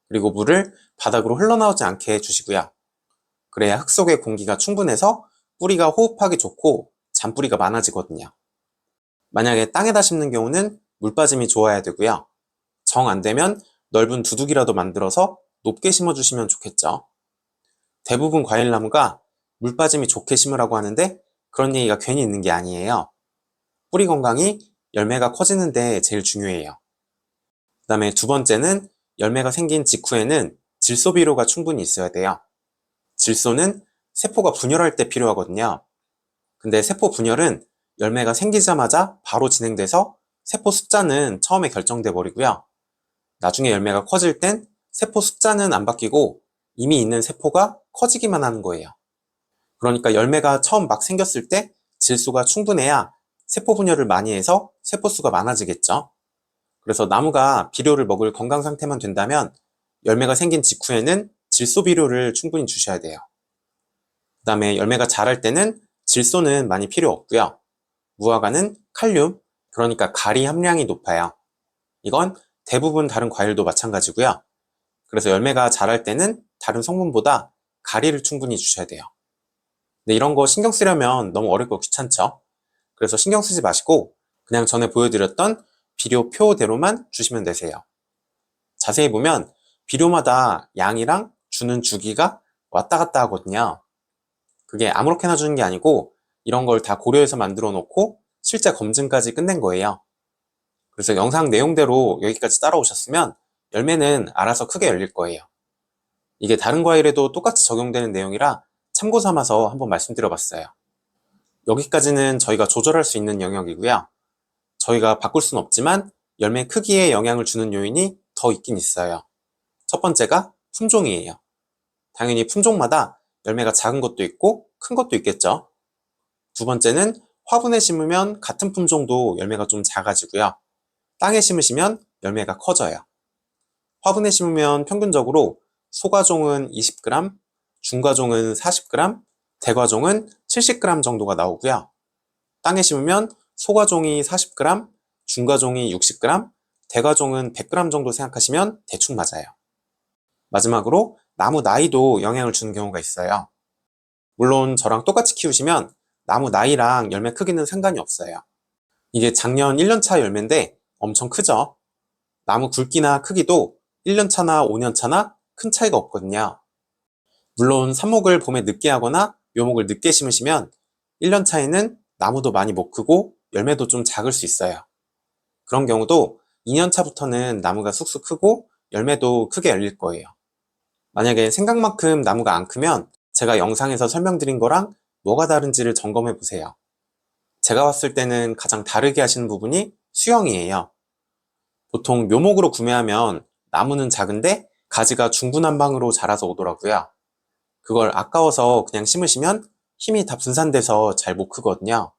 그리고 물을 바닥으로 흘러나오지 않게 해주시고요. 그래야 흙 속의 공기가 충분해서 뿌리가 호흡하기 좋고 잔뿌리가 많아지거든요. 만약에 땅에다 심는 경우는 물 빠짐이 좋아야 되고요. 정 안 되면 넓은 두둑이라도 만들어서 높게 심어주시면 좋겠죠. 대부분 과일나무가 물 빠짐이 좋게 심으라고 하는데 그런 얘기가 괜히 있는 게 아니에요. 뿌리 건강이 열매가 커지는데 제일 중요해요. 그 다음에 두 번째는 열매가 생긴 직후에는 질소 비료가 충분히 있어야 돼요. 질소는 세포가 분열할 때 필요하거든요. 근데 세포 분열은 열매가 생기자마자 바로 진행돼서 세포 숫자는 처음에 결정돼 버리고요. 나중에 열매가 커질 땐 세포 숫자는 안 바뀌고 이미 있는 세포가 커지기만 하는 거예요. 그러니까 열매가 처음 막 생겼을 때 질소가 충분해야 세포 분열을 많이 해서 세포 수가 많아지겠죠. 그래서 나무가 비료를 먹을 건강 상태만 된다면 열매가 생긴 직후에는 질소 비료를 충분히 주셔야 돼요. 그 다음에 열매가 자랄 때는 질소는 많이 필요 없고요. 무화과는 칼륨, 그러니까 가리 함량이 높아요. 이건 대부분 다른 과일도 마찬가지고요. 그래서 열매가 자랄 때는 다른 성분보다 가리를 충분히 주셔야 돼요. 근데 이런 거 신경 쓰려면 너무 어렵고 귀찮죠? 그래서 신경 쓰지 마시고 그냥 전에 보여드렸던 비료표대로만 주시면 되세요. 자세히 보면 비료마다 양이랑 주는 주기가 왔다 갔다 하거든요. 그게 아무렇게나 주는 게 아니고 이런 걸 다 고려해서 만들어 놓고 실제 검증까지 끝낸 거예요. 그래서 영상 내용대로 여기까지 따라오셨으면 열매는 알아서 크게 열릴 거예요. 이게 다른 과일에도 똑같이 적용되는 내용이라 참고 삼아서 한번 말씀드려봤어요. 여기까지는 저희가 조절할 수 있는 영역이고요. 저희가 바꿀 수는 없지만 열매 크기에 영향을 주는 요인이 더 있긴 있어요. 첫 번째가 품종이에요. 당연히 품종마다 열매가 작은 것도 있고 큰 것도 있겠죠. 두 번째는 화분에 심으면 같은 품종도 열매가 좀 작아지고요. 땅에 심으시면 열매가 커져요. 화분에 심으면 평균적으로 소과종은 20g, 중과종은 40g, 대과종은 70g 정도가 나오고요. 땅에 심으면 소과종이 40g, 중과종이 60g, 대과종은 100g 정도 생각하시면 대충 맞아요. 마지막으로 나무 나이도 영향을 주는 경우가 있어요. 물론 저랑 똑같이 키우시면 나무 나이랑 열매 크기는 상관이 없어요. 이게 작년 1년차 열매인데 엄청 크죠? 나무 굵기나 크기도 1년차나 5년차나 큰 차이가 없거든요. 물론 삽목을 봄에 늦게 하거나 묘목을 늦게 심으시면 1년차에는 나무도 많이 못 크고 열매도 좀 작을 수 있어요. 그런 경우도 2년차부터는 나무가 쑥쑥 크고 열매도 크게 열릴 거예요. 만약에 생각만큼 나무가 안 크면 제가 영상에서 설명드린 거랑 뭐가 다른지를 점검해 보세요. 제가 봤을 때는 가장 다르게 하시는 부분이 수영이에요. 보통 묘목으로 구매하면 나무는 작은데 가지가 중구난방으로 자라서 오더라고요. 그걸 아까워서 그냥 심으시면 힘이 다 분산돼서 잘 못 크거든요.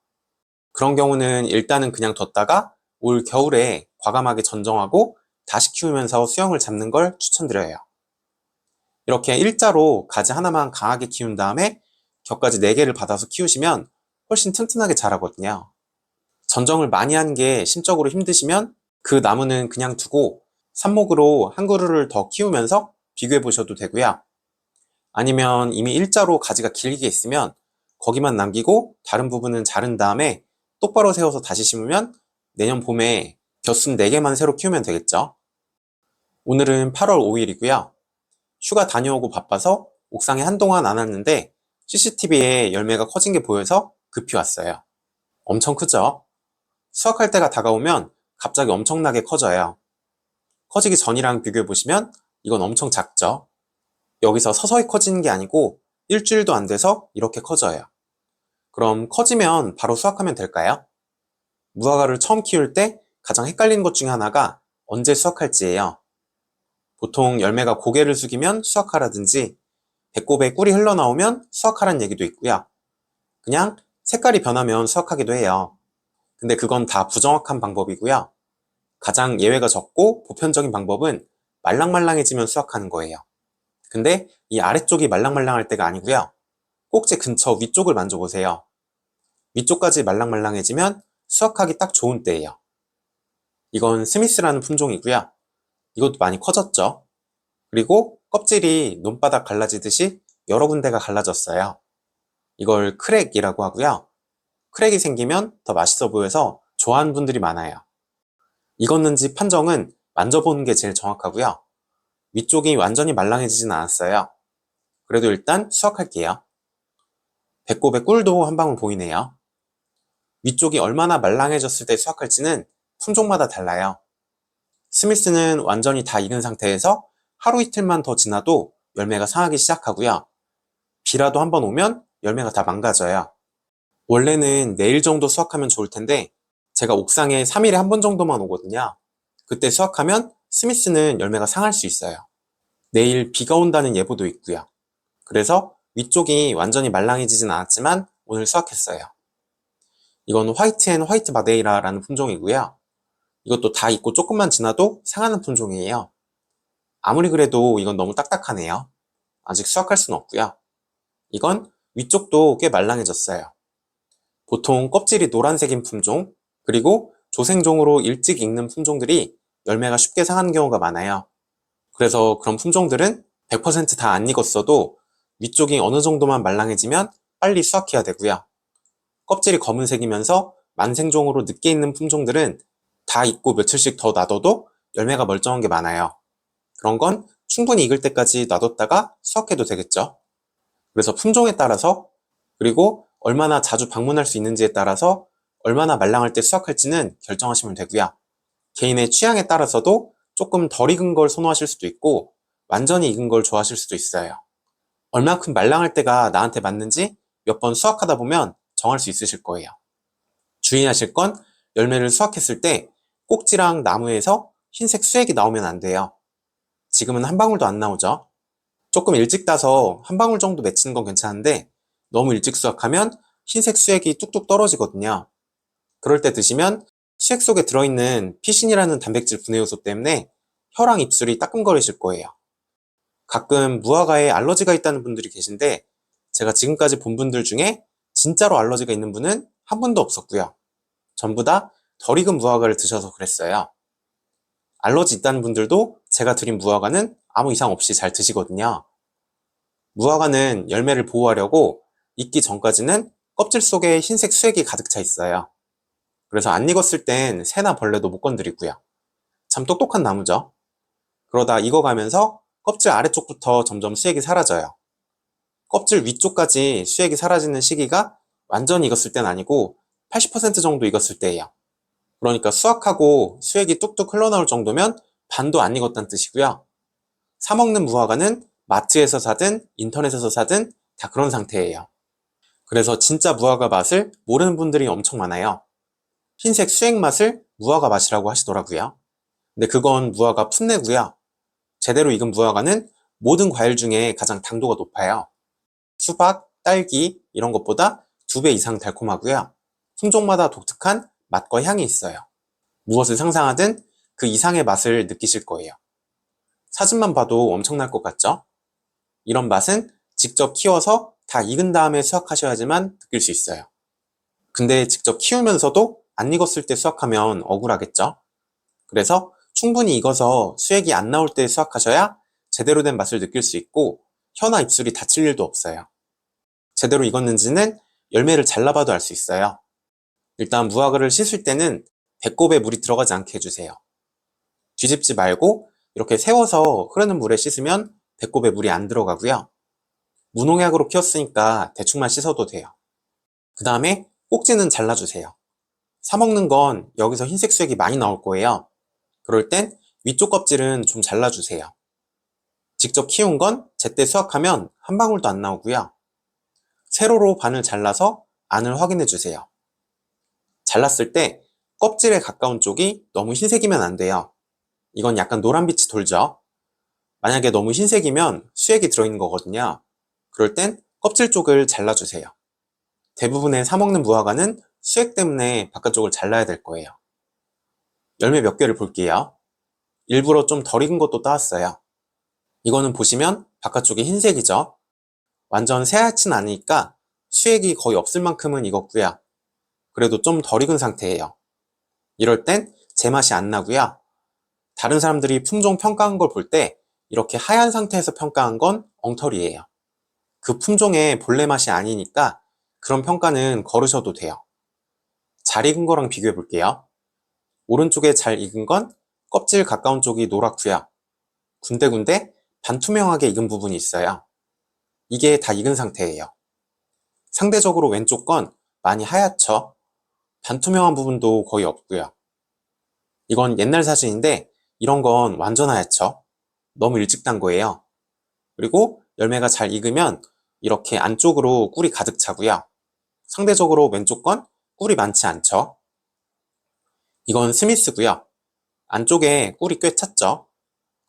그런 경우는 일단은 그냥 뒀다가 올 겨울에 과감하게 전정하고 다시 키우면서 수영을 잡는 걸 추천드려요. 이렇게 일자로 가지 하나만 강하게 키운 다음에 격가지 4개를 받아서 키우시면 훨씬 튼튼하게 자라거든요. 전정을 많이 하는 게 심적으로 힘드시면 그 나무는 그냥 두고 삽목으로 한 그루를 더 키우면서 비교해 보셔도 되고요. 아니면 이미 일자로 가지가 길게 있으면 거기만 남기고 다른 부분은 자른 다음에 똑바로 세워서 다시 심으면 내년 봄에 겨순 4개만 새로 키우면 되겠죠. 오늘은 8월 5일이고요. 휴가 다녀오고 바빠서 옥상에 한동안 안 왔는데 CCTV에 열매가 커진 게 보여서 급히 왔어요. 엄청 크죠? 수확할 때가 다가오면 갑자기 엄청나게 커져요. 커지기 전이랑 비교해보시면 이건 엄청 작죠? 여기서 서서히 커지는 게 아니고 일주일도 안 돼서 이렇게 커져요. 그럼 커지면 바로 수확하면 될까요? 무화과를 처음 키울 때 가장 헷갈리는 것 중에 하나가 언제 수확할지예요. 보통 열매가 고개를 숙이면 수확하라든지 배꼽에 꿀이 흘러나오면 수확하라는 얘기도 있고요. 그냥 색깔이 변하면 수확하기도 해요. 근데 그건 다 부정확한 방법이고요. 가장 예외가 적고 보편적인 방법은 말랑말랑해지면 수확하는 거예요. 근데 이 아래쪽이 말랑말랑할 때가 아니고요. 꼭지 근처 위쪽을 만져보세요. 위쪽까지 말랑말랑해지면 수확하기 딱 좋은 때예요. 이건 스미스라는 품종이고요. 이것도 많이 커졌죠. 그리고 껍질이 논바닥 갈라지듯이 여러 군데가 갈라졌어요. 이걸 크랙이라고 하고요. 크랙이 생기면 더 맛있어 보여서 좋아하는 분들이 많아요. 익었는지 판정은 만져보는 게 제일 정확하고요. 위쪽이 완전히 말랑해지진 않았어요. 그래도 일단 수확할게요. 배꼽에 꿀도 한 방울 보이네요. 위쪽이 얼마나 말랑해졌을 때 수확할지는 품종마다 달라요. 스미스는 완전히 다 익은 상태에서 하루 이틀만 더 지나도 열매가 상하기 시작하고요. 비라도 한번 오면 열매가 다 망가져요. 원래는 내일 정도 수확하면 좋을 텐데 제가 옥상에 3일에 한 번 정도만 오거든요. 그때 수확하면 스미스는 열매가 상할 수 있어요. 내일 비가 온다는 예보도 있고요. 그래서 위쪽이 완전히 말랑해지진 않았지만 오늘 수확했어요. 이건 화이트 앤 화이트 마데이라라는 품종이고요. 이것도 다 익고 조금만 지나도 상하는 품종이에요. 아무리 그래도 이건 너무 딱딱하네요. 아직 수확할 수는 없고요. 이건 위쪽도 꽤 말랑해졌어요. 보통 껍질이 노란색인 품종, 그리고 조생종으로 일찍 익는 품종들이 열매가 쉽게 상하는 경우가 많아요. 그래서 그런 품종들은 100% 다 안 익었어도 위쪽이 어느 정도만 말랑해지면 빨리 수확해야 되고요. 껍질이 검은색이면서 만생종으로 늦게 익는 품종들은 다 익고 며칠씩 더 놔둬도 열매가 멀쩡한 게 많아요. 그런 건 충분히 익을 때까지 놔뒀다가 수확해도 되겠죠. 그래서 품종에 따라서, 그리고 얼마나 자주 방문할 수 있는지에 따라서 얼마나 말랑할 때 수확할지는 결정하시면 되고요. 개인의 취향에 따라서도 조금 덜 익은 걸 선호하실 수도 있고 완전히 익은 걸 좋아하실 수도 있어요. 얼만큼 말랑할 때가 나한테 맞는지 몇 번 수확하다 보면 정할 수 있으실 거예요. 주의하실 건 열매를 수확했을 때 꼭지랑 나무에서 흰색 수액이 나오면 안 돼요. 지금은 한 방울도 안 나오죠. 조금 일찍 따서 한 방울 정도 맺히는 건 괜찮은데 너무 일찍 수확하면 흰색 수액이 뚝뚝 떨어지거든요. 그럴 때 드시면 수액 속에 들어있는 피신이라는 단백질 분해 요소 때문에 혀랑 입술이 따끔거리실 거예요. 가끔 무화과에 알러지가 있다는 분들이 계신데 제가 지금까지 본 분들 중에 진짜로 알러지가 있는 분은 한 분도 없었고요. 전부 다 덜 익은 무화과를 드셔서 그랬어요. 알러지 있다는 분들도 제가 드린 무화과는 아무 이상 없이 잘 드시거든요. 무화과는 열매를 보호하려고 익기 전까지는 껍질 속에 흰색 수액이 가득 차 있어요. 그래서 안 익었을 땐 새나 벌레도 못 건드리고요. 참 똑똑한 나무죠. 그러다 익어가면서 껍질 아래쪽부터 점점 수액이 사라져요. 껍질 위쪽까지 수액이 사라지는 시기가 완전히 익었을 땐 아니고 80% 정도 익었을 때예요. 그러니까 수확하고 수액이 뚝뚝 흘러나올 정도면 반도 안 익었다는 뜻이고요. 사 먹는 무화과는 마트에서 사든 인터넷에서 사든 다 그런 상태예요. 그래서 진짜 무화과 맛을 모르는 분들이 엄청 많아요. 흰색 수액 맛을 무화과 맛이라고 하시더라고요. 근데 그건 무화과 풋내고요. 제대로 익은 무화과는 모든 과일 중에 가장 당도가 높아요. 수박, 딸기 이런 것보다 2배 이상 달콤하고요. 품종마다 독특한 맛과 향이 있어요. 무엇을 상상하든 그 이상의 맛을 느끼실 거예요. 사진만 봐도 엄청날 것 같죠? 이런 맛은 직접 키워서 다 익은 다음에 수확하셔야지만 느낄 수 있어요. 근데 직접 키우면서도 안 익었을 때 수확하면 억울하겠죠? 그래서 충분히 익어서 수액이 안 나올 때 수확하셔야 제대로 된 맛을 느낄 수 있고 혀나 입술이 다칠 일도 없어요. 제대로 익었는지는 열매를 잘라봐도 알 수 있어요. 일단 무화과를 씻을 때는 배꼽에 물이 들어가지 않게 해주세요. 뒤집지 말고 이렇게 세워서 흐르는 물에 씻으면 배꼽에 물이 안 들어가고요. 무농약으로 키웠으니까 대충만 씻어도 돼요. 그 다음에 꼭지는 잘라주세요. 사 먹는 건 여기서 흰색 수액이 많이 나올 거예요. 그럴 땐 위쪽 껍질은 좀 잘라주세요. 직접 키운 건 제때 수확하면 한 방울도 안 나오고요. 세로로 반을 잘라서 안을 확인해 주세요. 잘랐을 때 껍질에 가까운 쪽이 너무 흰색이면 안 돼요. 이건 약간 노란빛이 돌죠. 만약에 너무 흰색이면 수액이 들어있는 거거든요. 그럴 땐 껍질 쪽을 잘라주세요. 대부분의 사 먹는 무화과는 수액 때문에 바깥쪽을 잘라야 될 거예요. 열매 몇 개를 볼게요. 일부러 좀 덜 익은 것도 따왔어요. 이거는 보시면 바깥쪽이 흰색이죠. 완전 새하얗진 않으니까 수액이 거의 없을 만큼은 익었고요. 그래도 좀 덜 익은 상태예요. 이럴 땐 제맛이 안 나고요. 다른 사람들이 품종 평가한 걸 볼 때 이렇게 하얀 상태에서 평가한 건 엉터리예요. 그 품종의 본래 맛이 아니니까 그런 평가는 거르셔도 돼요. 잘 익은 거랑 비교해 볼게요. 오른쪽에 잘 익은 건 껍질 가까운 쪽이 노랗고요. 군데군데 반투명하게 익은 부분이 있어요. 이게 다 익은 상태예요. 상대적으로 왼쪽 건 많이 하얗죠? 반투명한 부분도 거의 없고요. 이건 옛날 사진인데 이런 건 완전 하얗죠? 너무 일찍 딴 거예요. 그리고 열매가 잘 익으면 이렇게 안쪽으로 꿀이 가득 차고요. 상대적으로 왼쪽 건 꿀이 많지 않죠? 이건 스미스고요. 안쪽에 꿀이 꽤 찼죠?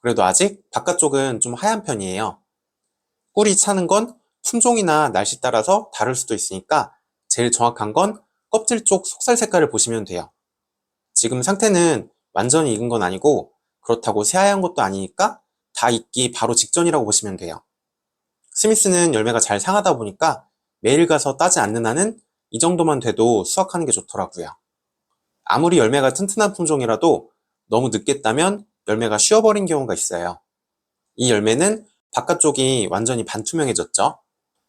그래도 아직 바깥쪽은 좀 하얀 편이에요. 꿀이 차는 건 품종이나 날씨 따라서 다를 수도 있으니까 제일 정확한 건 껍질 쪽 속살 색깔을 보시면 돼요. 지금 상태는 완전히 익은 건 아니고 그렇다고 새하얀 것도 아니니까 다 익기 바로 직전이라고 보시면 돼요. 스미스는 열매가 잘 상하다 보니까 매일 가서 따지 않는 한은 이 정도만 돼도 수확하는 게 좋더라고요. 아무리 열매가 튼튼한 품종이라도 너무 늦게 따면 열매가 쉬어버린 경우가 있어요. 이 열매는 바깥쪽이 완전히 반투명해졌죠.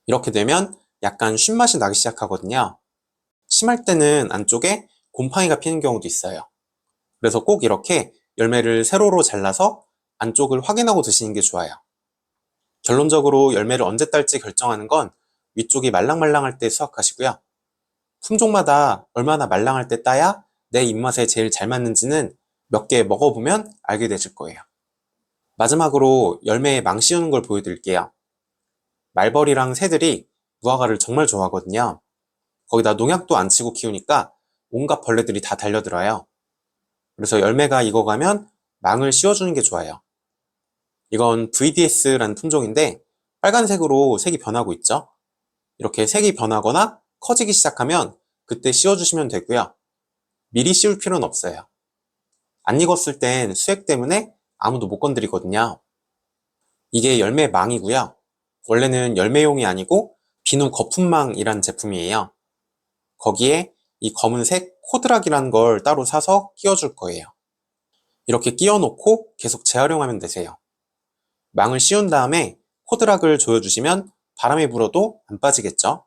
이렇게 되면 약간 쉰맛이 나기 시작하거든요. 심할 때는 안쪽에 곰팡이가 피는 경우도 있어요. 그래서 꼭 이렇게 열매를 세로로 잘라서 안쪽을 확인하고 드시는 게 좋아요. 결론적으로 열매를 언제 딸지 결정하는 건 위쪽이 말랑말랑할 때 수확하시고요. 품종마다 얼마나 말랑할 때 따야 내 입맛에 제일 잘 맞는지는 몇 개 먹어보면 알게 되실 거예요. 마지막으로 열매에 망 씌우는 걸 보여드릴게요. 말벌이랑 새들이 무화과를 정말 좋아하거든요. 거기다 농약도 안 치고 키우니까 온갖 벌레들이 다 달려들어요. 그래서 열매가 익어가면 망을 씌워주는 게 좋아요. 이건 VDS라는 품종인데 빨간색으로 색이 변하고 있죠. 이렇게 색이 변하거나 커지기 시작하면 그때 씌워주시면 되고요. 미리 씌울 필요는 없어요. 안 익었을 땐 수액 때문에 아무도 못 건드리거든요. 이게 열매 망이고요. 원래는 열매용이 아니고 비누 거품망이라는 제품이에요. 거기에 이 검은색 코드락이라는 걸 따로 사서 끼워줄 거예요. 이렇게 끼워놓고 계속 재활용하면 되세요. 망을 씌운 다음에 코드락을 조여주시면 바람이 불어도 안 빠지겠죠?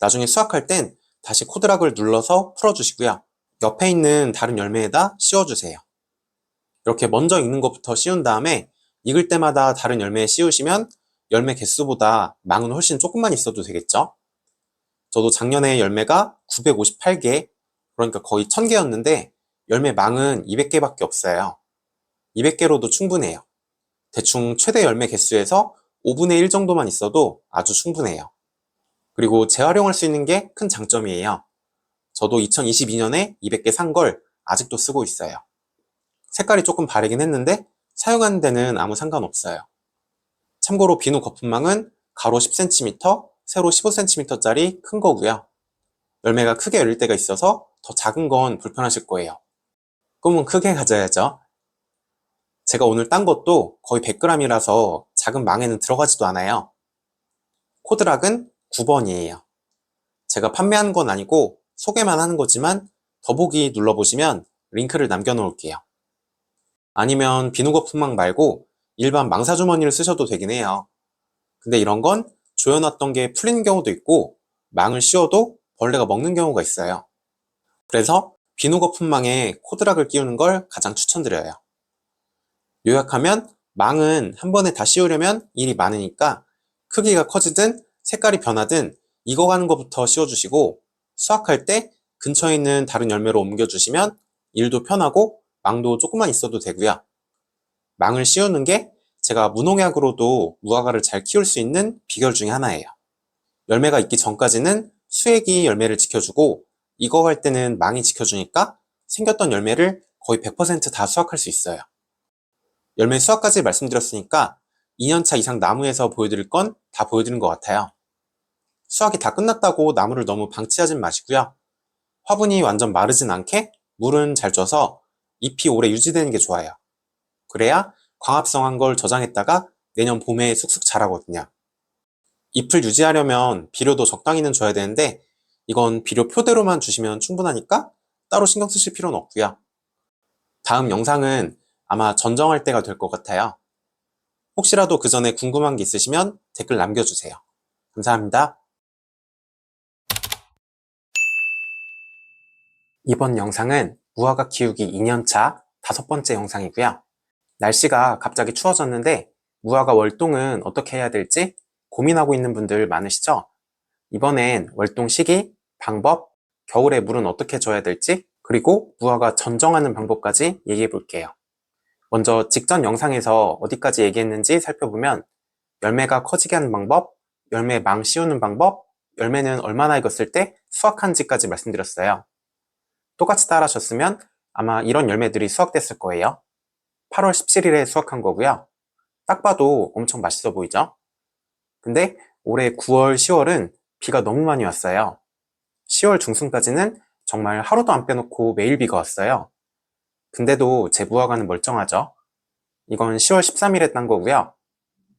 나중에 수확할 땐 다시 코드락을 눌러서 풀어주시고요. 옆에 있는 다른 열매에다 씌워주세요. 이렇게 먼저 익는 것부터 씌운 다음에 익을 때마다 다른 열매에 씌우시면 열매 개수보다 망은 훨씬 조금만 있어도 되겠죠? 저도 작년에 열매가 958개, 그러니까 거의 1000개였는데 열매 망은 200개밖에 없어요. 200개로도 충분해요. 대충 최대 열매 개수에서 5분의 1 정도만 있어도 아주 충분해요. 그리고 재활용할 수 있는 게 큰 장점이에요. 저도 2022년에 200개 산 걸 아직도 쓰고 있어요. 색깔이 조금 바래긴 했는데 사용하는 데는 아무 상관없어요. 참고로 비누 거품망은 가로 10cm, 세로 15cm짜리 큰 거고요. 열매가 크게 열릴 때가 있어서 더 작은 건 불편하실 거예요. 꿈은 크게 가져야죠. 제가 오늘 딴 것도 거의 100g이라서 작은 망에는 들어가지도 않아요. 코드락은 9번이에요. 제가 판매하는 건 아니고 소개만 하는 거지만 더보기 눌러보시면 링크를 남겨놓을게요. 아니면 비누 거품망 말고 일반 망사주머니를 쓰셔도 되긴 해요. 근데 이런 건 조여놨던 게 풀리는 경우도 있고 망을 씌워도 벌레가 먹는 경우가 있어요. 그래서 비누 거품망에 코드락을 끼우는 걸 가장 추천드려요. 요약하면 망은 한 번에 다 씌우려면 일이 많으니까 크기가 커지든 색깔이 변하든 익어가는 것부터 씌워주시고 수확할 때 근처에 있는 다른 열매로 옮겨주시면 일도 편하고 망도 조금만 있어도 되고요. 망을 씌우는 게 제가 무농약으로도 무화과를 잘 키울 수 있는 비결 중에 하나예요. 열매가 있기 전까지는 수액이 열매를 지켜주고 익어갈 때는 망이 지켜주니까 생겼던 열매를 거의 100%다 수확할 수 있어요. 열매 수확까지 말씀드렸으니까 2년차 이상 나무에서 보여드릴 건 다 보여드린 것 같아요. 수확이 다 끝났다고 나무를 너무 방치하진 마시고요. 화분이 완전 마르진 않게 물은 잘 줘서 잎이 오래 유지되는 게 좋아요. 그래야 광합성한 걸 저장했다가 내년 봄에 쑥쑥 자라거든요. 잎을 유지하려면 비료도 적당히는 줘야 되는데 이건 비료 표대로만 주시면 충분하니까 따로 신경 쓰실 필요는 없고요. 다음 영상은 아마 전정할 때가 될 것 같아요. 혹시라도 그 전에 궁금한 게 있으시면 댓글 남겨주세요. 감사합니다. 이번 영상은 무화과 키우기 2년차 5번째 영상이고요. 날씨가 갑자기 추워졌는데 무화과 월동은 어떻게 해야 될지 고민하고 있는 분들 많으시죠? 이번엔 월동 시기, 방법, 겨울에 물은 어떻게 줘야 될지, 그리고 무화과 전정하는 방법까지 얘기해 볼게요. 먼저 직전 영상에서 어디까지 얘기했는지 살펴보면 열매가 커지게 하는 방법, 열매 망 씌우는 방법, 열매는 얼마나 익었을 때 수확한지까지 말씀드렸어요. 똑같이 따라하셨으면 아마 이런 열매들이 수확됐을 거예요. 8월 17일에 수확한 거고요. 딱 봐도 엄청 맛있어 보이죠? 근데 올해 9월, 10월은 비가 너무 많이 왔어요. 10월 중순까지는 정말 하루도 안 빼놓고 매일 비가 왔어요. 근데도 제 무화과는 멀쩡하죠? 이건 10월 13일에 딴 거고요.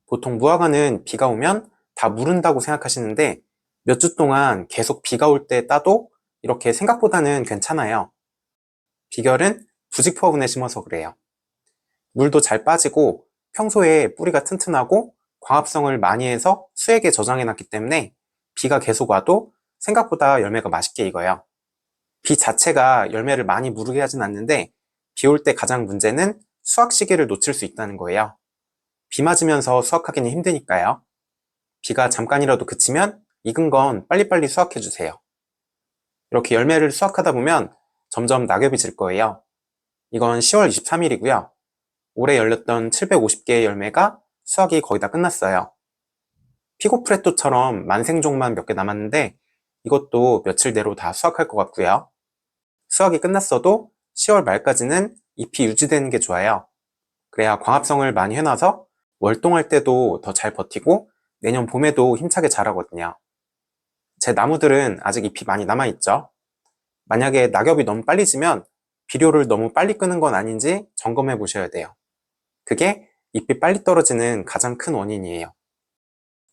보통 무화과는 비가 오면 다 무른다고 생각하시는데 몇 주 동안 계속 비가 올 때 따도 이렇게 생각보다는 괜찮아요. 비결은 부직 화분에 심어서 그래요. 물도 잘 빠지고 평소에 뿌리가 튼튼하고 광합성을 많이 해서 수액에 저장해놨기 때문에 비가 계속 와도 생각보다 열매가 맛있게 익어요. 비 자체가 열매를 많이 무르게 하진 않는데 비 올 때 가장 문제는 수확 시기를 놓칠 수 있다는 거예요. 비 맞으면서 수확하기는 힘드니까요. 비가 잠깐이라도 그치면 익은 건 빨리빨리 수확해주세요. 이렇게 열매를 수확하다 보면 점점 낙엽이 질 거예요. 이건 10월 23일이고요. 올해 열렸던 750개의 열매가 수확이 거의 다 끝났어요. 피고프레토처럼 만생종만 몇 개 남았는데 이것도 며칠 내로 다 수확할 것 같고요. 수확이 끝났어도 10월 말까지는 잎이 유지되는 게 좋아요. 그래야 광합성을 많이 해놔서 월동할 때도 더 잘 버티고 내년 봄에도 힘차게 자라거든요. 제 나무들은 아직 잎이 많이 남아있죠. 만약에 낙엽이 너무 빨리 지면 비료를 너무 빨리 끄는 건 아닌지 점검해 보셔야 돼요. 그게 잎이 빨리 떨어지는 가장 큰 원인이에요.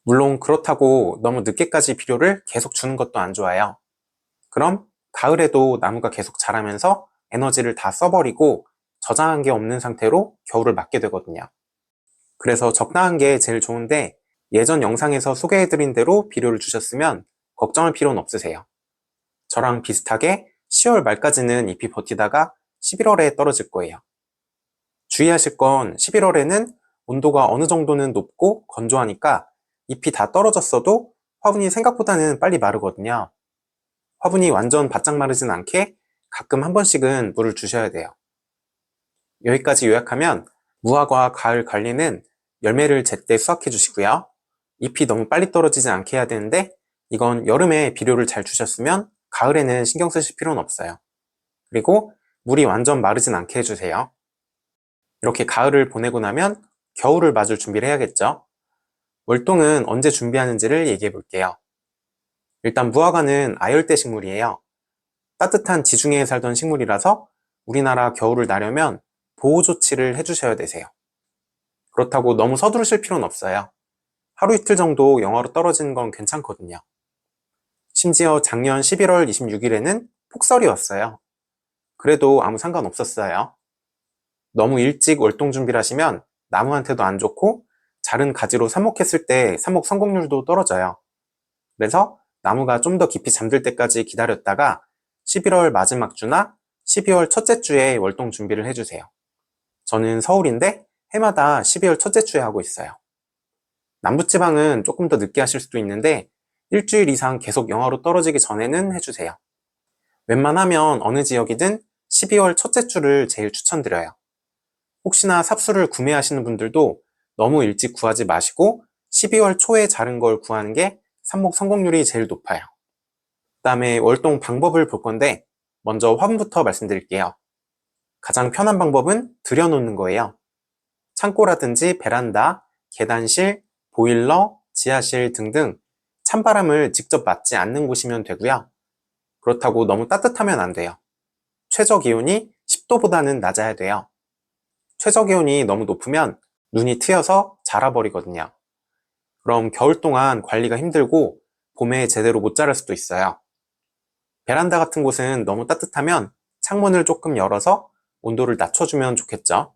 물론 그렇다고 너무 늦게까지 비료를 계속 주는 것도 안 좋아요. 그럼 가을에도 나무가 계속 자라면서 에너지를 다 써버리고 저장한 게 없는 상태로 겨울을 맞게 되거든요. 그래서 적당한 게 제일 좋은데 예전 영상에서 소개해드린 대로 비료를 주셨으면 걱정할 필요는 없으세요. 저랑 비슷하게 10월 말까지는 잎이 버티다가 11월에 떨어질 거예요. 주의하실 건 11월에는 온도가 어느 정도는 높고 건조하니까 잎이 다 떨어졌어도 화분이 생각보다는 빨리 마르거든요. 화분이 완전 바짝 마르진 않게 가끔 한 번씩은 물을 주셔야 돼요. 여기까지 요약하면 무화과 가을 관리는 열매를 제때 수확해 주시고요. 잎이 너무 빨리 떨어지지 않게 해야 되는데 이건 여름에 비료를 잘 주셨으면 가을에는 신경 쓰실 필요는 없어요. 그리고 물이 완전 마르진 않게 해주세요. 이렇게 가을을 보내고 나면 겨울을 맞을 준비를 해야겠죠. 월동은 언제 준비하는지를 얘기해 볼게요. 일단 무화과는 아열대 식물이에요. 따뜻한 지중해에 살던 식물이라서 우리나라 겨울을 나려면 보호 조치를 해주셔야 되세요. 그렇다고 너무 서두르실 필요는 없어요. 하루 이틀 정도 영하로 떨어지는 건 괜찮거든요. 심지어 작년 11월 26일에는 폭설이 왔어요. 그래도 아무 상관 없었어요. 너무 일찍 월동 준비를 하시면 나무한테도 안 좋고 자른 가지로 삽목했을 때 삽목 성공률도 떨어져요. 그래서 나무가 좀 더 깊이 잠들 때까지 기다렸다가 11월 마지막 주나 12월 첫째 주에 월동 준비를 해주세요. 저는 서울인데 해마다 12월 첫째 주에 하고 있어요. 남부지방은 조금 더 늦게 하실 수도 있는데 일주일 이상 계속 영하로 떨어지기 전에는 해주세요. 웬만하면 어느 지역이든 12월 첫째 주를 제일 추천드려요. 혹시나 삽수를 구매하시는 분들도 너무 일찍 구하지 마시고 12월 초에 자른 걸 구하는 게 삽목 성공률이 제일 높아요. 그 다음에 월동 방법을 볼 건데 먼저 화분부터 말씀드릴게요. 가장 편한 방법은 들여놓는 거예요. 창고라든지 베란다, 계단실, 보일러, 지하실 등등 찬바람을 직접 맞지 않는 곳이면 되고요. 그렇다고 너무 따뜻하면 안 돼요. 최저 기온이 10도보다는 낮아야 돼요. 최저 기온이 너무 높으면 눈이 트여서 자라버리거든요. 그럼 겨울 동안 관리가 힘들고 봄에 제대로 못 자랄 수도 있어요. 베란다 같은 곳은 너무 따뜻하면 창문을 조금 열어서 온도를 낮춰주면 좋겠죠.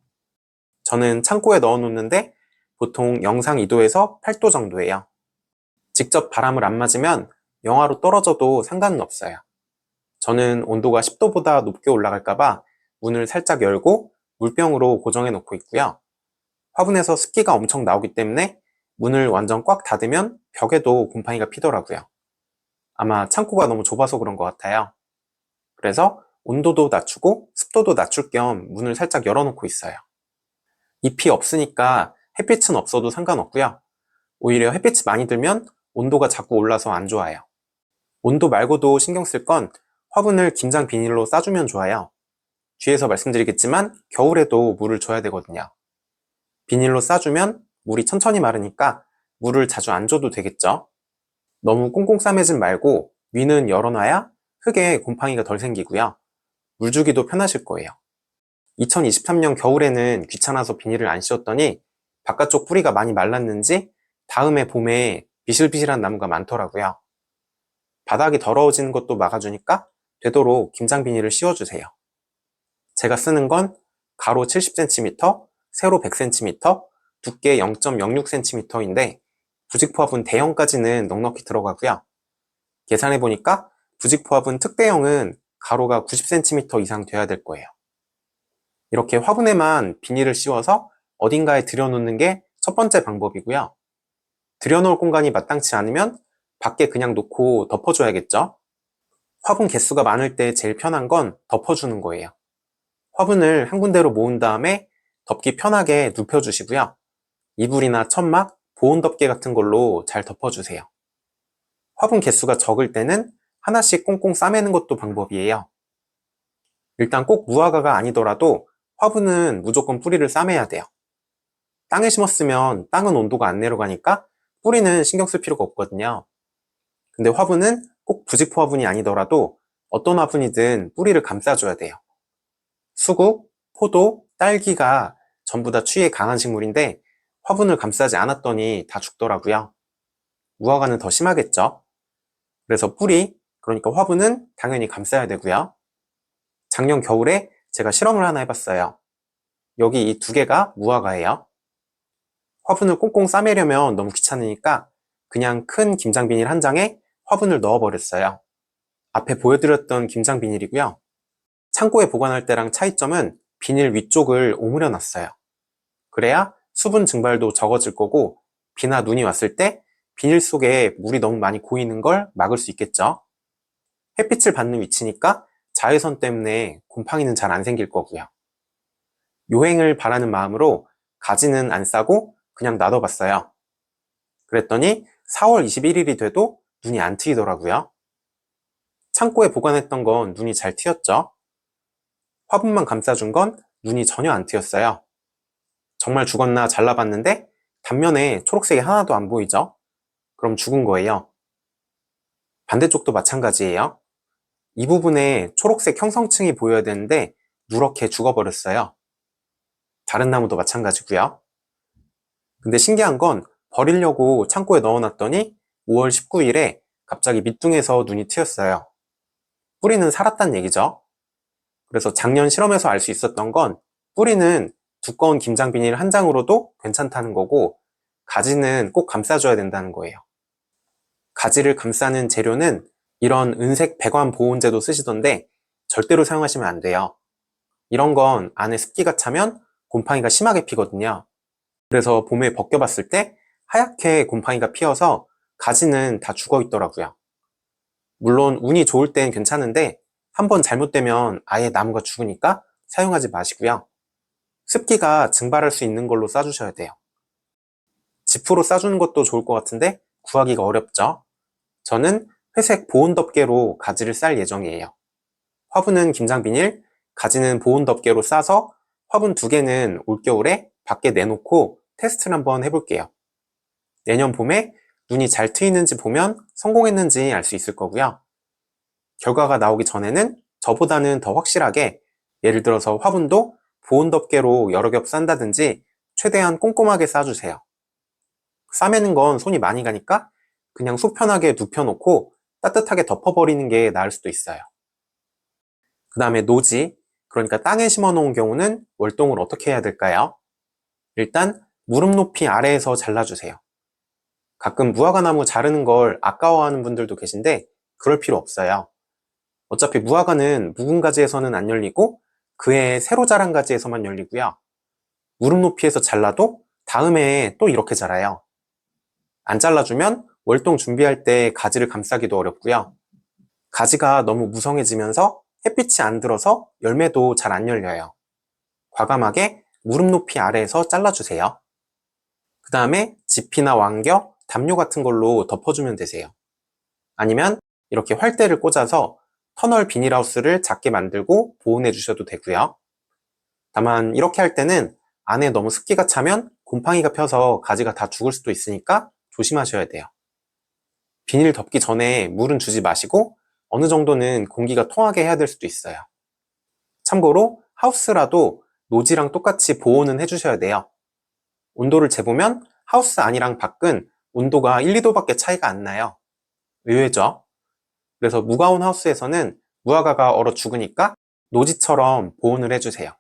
저는 창고에 넣어 놓는데 보통 영상 2도에서 8도 정도예요. 직접 바람을 안 맞으면 영하로 떨어져도 상관은 없어요. 저는 온도가 10도보다 높게 올라갈까봐 문을 살짝 열고 물병으로 고정해 놓고 있고요. 화분에서 습기가 엄청 나오기 때문에 문을 완전 꽉 닫으면 벽에도 곰팡이가 피더라고요. 아마 창고가 너무 좁아서 그런 것 같아요. 그래서 온도도 낮추고 습도도 낮출 겸 문을 살짝 열어놓고 있어요. 잎이 없으니까 햇빛은 없어도 상관없고요. 오히려 햇빛이 많이 들면 온도가 자꾸 올라서 안 좋아요. 온도 말고도 신경 쓸 건 화분을 김장 비닐로 싸주면 좋아요. 뒤에서 말씀드리겠지만 겨울에도 물을 줘야 되거든요. 비닐로 싸주면 물이 천천히 마르니까 물을 자주 안 줘도 되겠죠. 너무 꽁꽁 싸매진 말고 위는 열어놔야 흙에 곰팡이가 덜 생기고요. 물 주기도 편하실 거예요. 2023년 겨울에는 귀찮아서 비닐을 안 씌웠더니 바깥쪽 뿌리가 많이 말랐는지 다음해 봄에 비실비실한 나무가 많더라고요. 바닥이 더러워지는 것도 막아주니까 되도록 김장 비닐을 씌워주세요. 제가 쓰는 건 가로 70cm, 세로 100cm, 두께 0.06cm인데 부직포화분 대형까지는 넉넉히 들어가고요. 계산해보니까 부직포화분 특대형은 가로가 90cm 이상 돼야 될 거예요. 이렇게 화분에만 비닐을 씌워서 어딘가에 들여놓는 게 첫 번째 방법이고요. 들여놓을 공간이 마땅치 않으면 밖에 그냥 놓고 덮어줘야겠죠. 화분 개수가 많을 때 제일 편한 건 덮어주는 거예요. 화분을 한 군데로 모은 다음에 덮기 편하게 눕혀주시고요. 이불이나 천막, 보온 덮개 같은 걸로 잘 덮어주세요. 화분 개수가 적을 때는 하나씩 꽁꽁 싸매는 것도 방법이에요. 일단 꼭 무화과가 아니더라도 화분은 무조건 뿌리를 싸매야 돼요. 땅에 심었으면 땅은 온도가 안 내려가니까 뿌리는 신경 쓸 필요가 없거든요. 근데 화분은 꼭 부직포 화분이 아니더라도 어떤 화분이든 뿌리를 감싸줘야 돼요. 수국, 포도, 딸기가 전부 다 추위에 강한 식물인데 화분을 감싸지 않았더니 다 죽더라고요. 무화과는 더 심하겠죠. 그래서 뿌리, 그러니까 화분은 당연히 감싸야 되고요. 작년 겨울에 제가 실험을 하나 해봤어요. 여기 이 두 개가 무화과예요. 화분을 꽁꽁 싸매려면 너무 귀찮으니까 그냥 큰 김장 비닐 한 장에 화분을 넣어버렸어요. 앞에 보여드렸던 김장 비닐이고요. 창고에 보관할 때랑 차이점은 비닐 위쪽을 오므려 놨어요. 그래야 수분 증발도 적어질 거고 비나 눈이 왔을 때 비닐 속에 물이 너무 많이 고이는 걸 막을 수 있겠죠. 햇빛을 받는 위치니까 자외선 때문에 곰팡이는 잘 안 생길 거고요. 요행을 바라는 마음으로 가지는 안 싸고 그냥 놔둬봤어요. 그랬더니 4월 21일이 돼도 눈이 안 트이더라고요. 창고에 보관했던 건 눈이 잘 트였죠. 화분만 감싸준 건 눈이 전혀 안 트였어요. 정말 죽었나 잘라봤는데 단면에 초록색이 하나도 안 보이죠? 그럼 죽은 거예요. 반대쪽도 마찬가지예요. 이 부분에 초록색 형성층이 보여야 되는데 누렇게 죽어버렸어요. 다른 나무도 마찬가지고요. 근데 신기한 건 버리려고 창고에 넣어놨더니 5월 19일에 갑자기 밑둥에서 눈이 트였어요. 뿌리는 살았단 얘기죠. 그래서 작년 실험에서 알 수 있었던 건 뿌리는 두꺼운 김장 비닐 한 장으로도 괜찮다는 거고 가지는 꼭 감싸줘야 된다는 거예요. 가지를 감싸는 재료는 이런 은색 배관 보온제도 쓰시던데 절대로 사용하시면 안 돼요. 이런 건 안에 습기가 차면 곰팡이가 심하게 피거든요. 그래서 봄에 벗겨봤을 때 하얗게 곰팡이가 피어서 가지는 다 죽어 있더라고요. 물론 운이 좋을 땐 괜찮은데 한번 잘못되면 아예 나무가 죽으니까 사용하지 마시고요. 습기가 증발할 수 있는 걸로 싸주셔야 돼요. 지프로 싸주는 것도 좋을 것 같은데 구하기가 어렵죠. 저는 회색 보온 덮개로 가지를 쌀 예정이에요. 화분은 김장 비닐, 가지는 보온 덮개로 싸서 화분 2개는 올겨울에 밖에 내놓고 테스트를 한번 해볼게요. 내년 봄에 눈이 잘 트이는지 보면 성공했는지 알 수 있을 거고요. 결과가 나오기 전에는 저보다는 더 확실하게, 예를 들어서 화분도 보온 덮개로 여러 겹 싼다든지 최대한 꼼꼼하게 싸주세요. 싸매는 건 손이 많이 가니까 그냥 속 편하게 눕혀놓고 따뜻하게 덮어버리는 게 나을 수도 있어요. 그 다음에 노지, 그러니까 땅에 심어 놓은 경우는 월동을 어떻게 해야 될까요? 일단 무릎 높이 아래에서 잘라주세요. 가끔 무화과나무 자르는 걸 아까워하는 분들도 계신데 그럴 필요 없어요. 어차피 무화과는 묵은 가지에서는 안 열리고 그 해에 새로 자란 가지에서만 열리고요. 무릎 높이에서 잘라도 다음에 또 이렇게 자라요. 안 잘라주면 월동 준비할 때 가지를 감싸기도 어렵고요. 가지가 너무 무성해지면서 햇빛이 안 들어서 열매도 잘 안 열려요. 과감하게 무릎 높이 아래에서 잘라주세요. 그 다음에 지피나 왕겨, 담요 같은 걸로 덮어주면 되세요. 아니면 이렇게 활대를 꽂아서 터널 비닐하우스를 작게 만들고 보온해 주셔도 되고요. 다만 이렇게 할 때는 안에 너무 습기가 차면 곰팡이가 펴서 가지가 다 죽을 수도 있으니까 조심하셔야 돼요. 비닐 덮기 전에 물은 주지 마시고 어느 정도는 공기가 통하게 해야 될 수도 있어요. 참고로 하우스라도 노지랑 똑같이 보온은 해주셔야 돼요. 온도를 재보면 하우스 안이랑 밖은 온도가 1, 2도밖에 차이가 안 나요. 의외죠? 그래서 무가온 하우스에서는 무화과가 얼어 죽으니까 노지처럼 보온을 해주세요.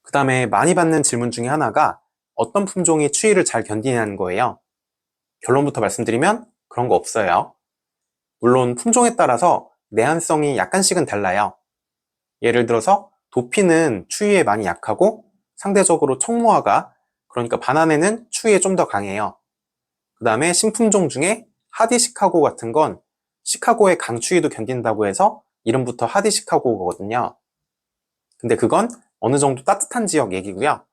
그 다음에 많이 받는 질문 중에 하나가 어떤 품종이 추위를 잘 견디냐는 거예요. 결론부터 말씀드리면 그런 거 없어요. 물론 품종에 따라서 내한성이 약간씩은 달라요. 예를 들어서 도피는 추위에 많이 약하고 상대적으로 청무화가, 그러니까 바나나는 추위에 좀 더 강해요. 그 다음에 신품종 중에 하디 시카고 같은 건 시카고의 강추위도 견딘다고 해서 이름부터 하디 시카고거든요. 근데 그건 어느 정도 따뜻한 지역 얘기고요.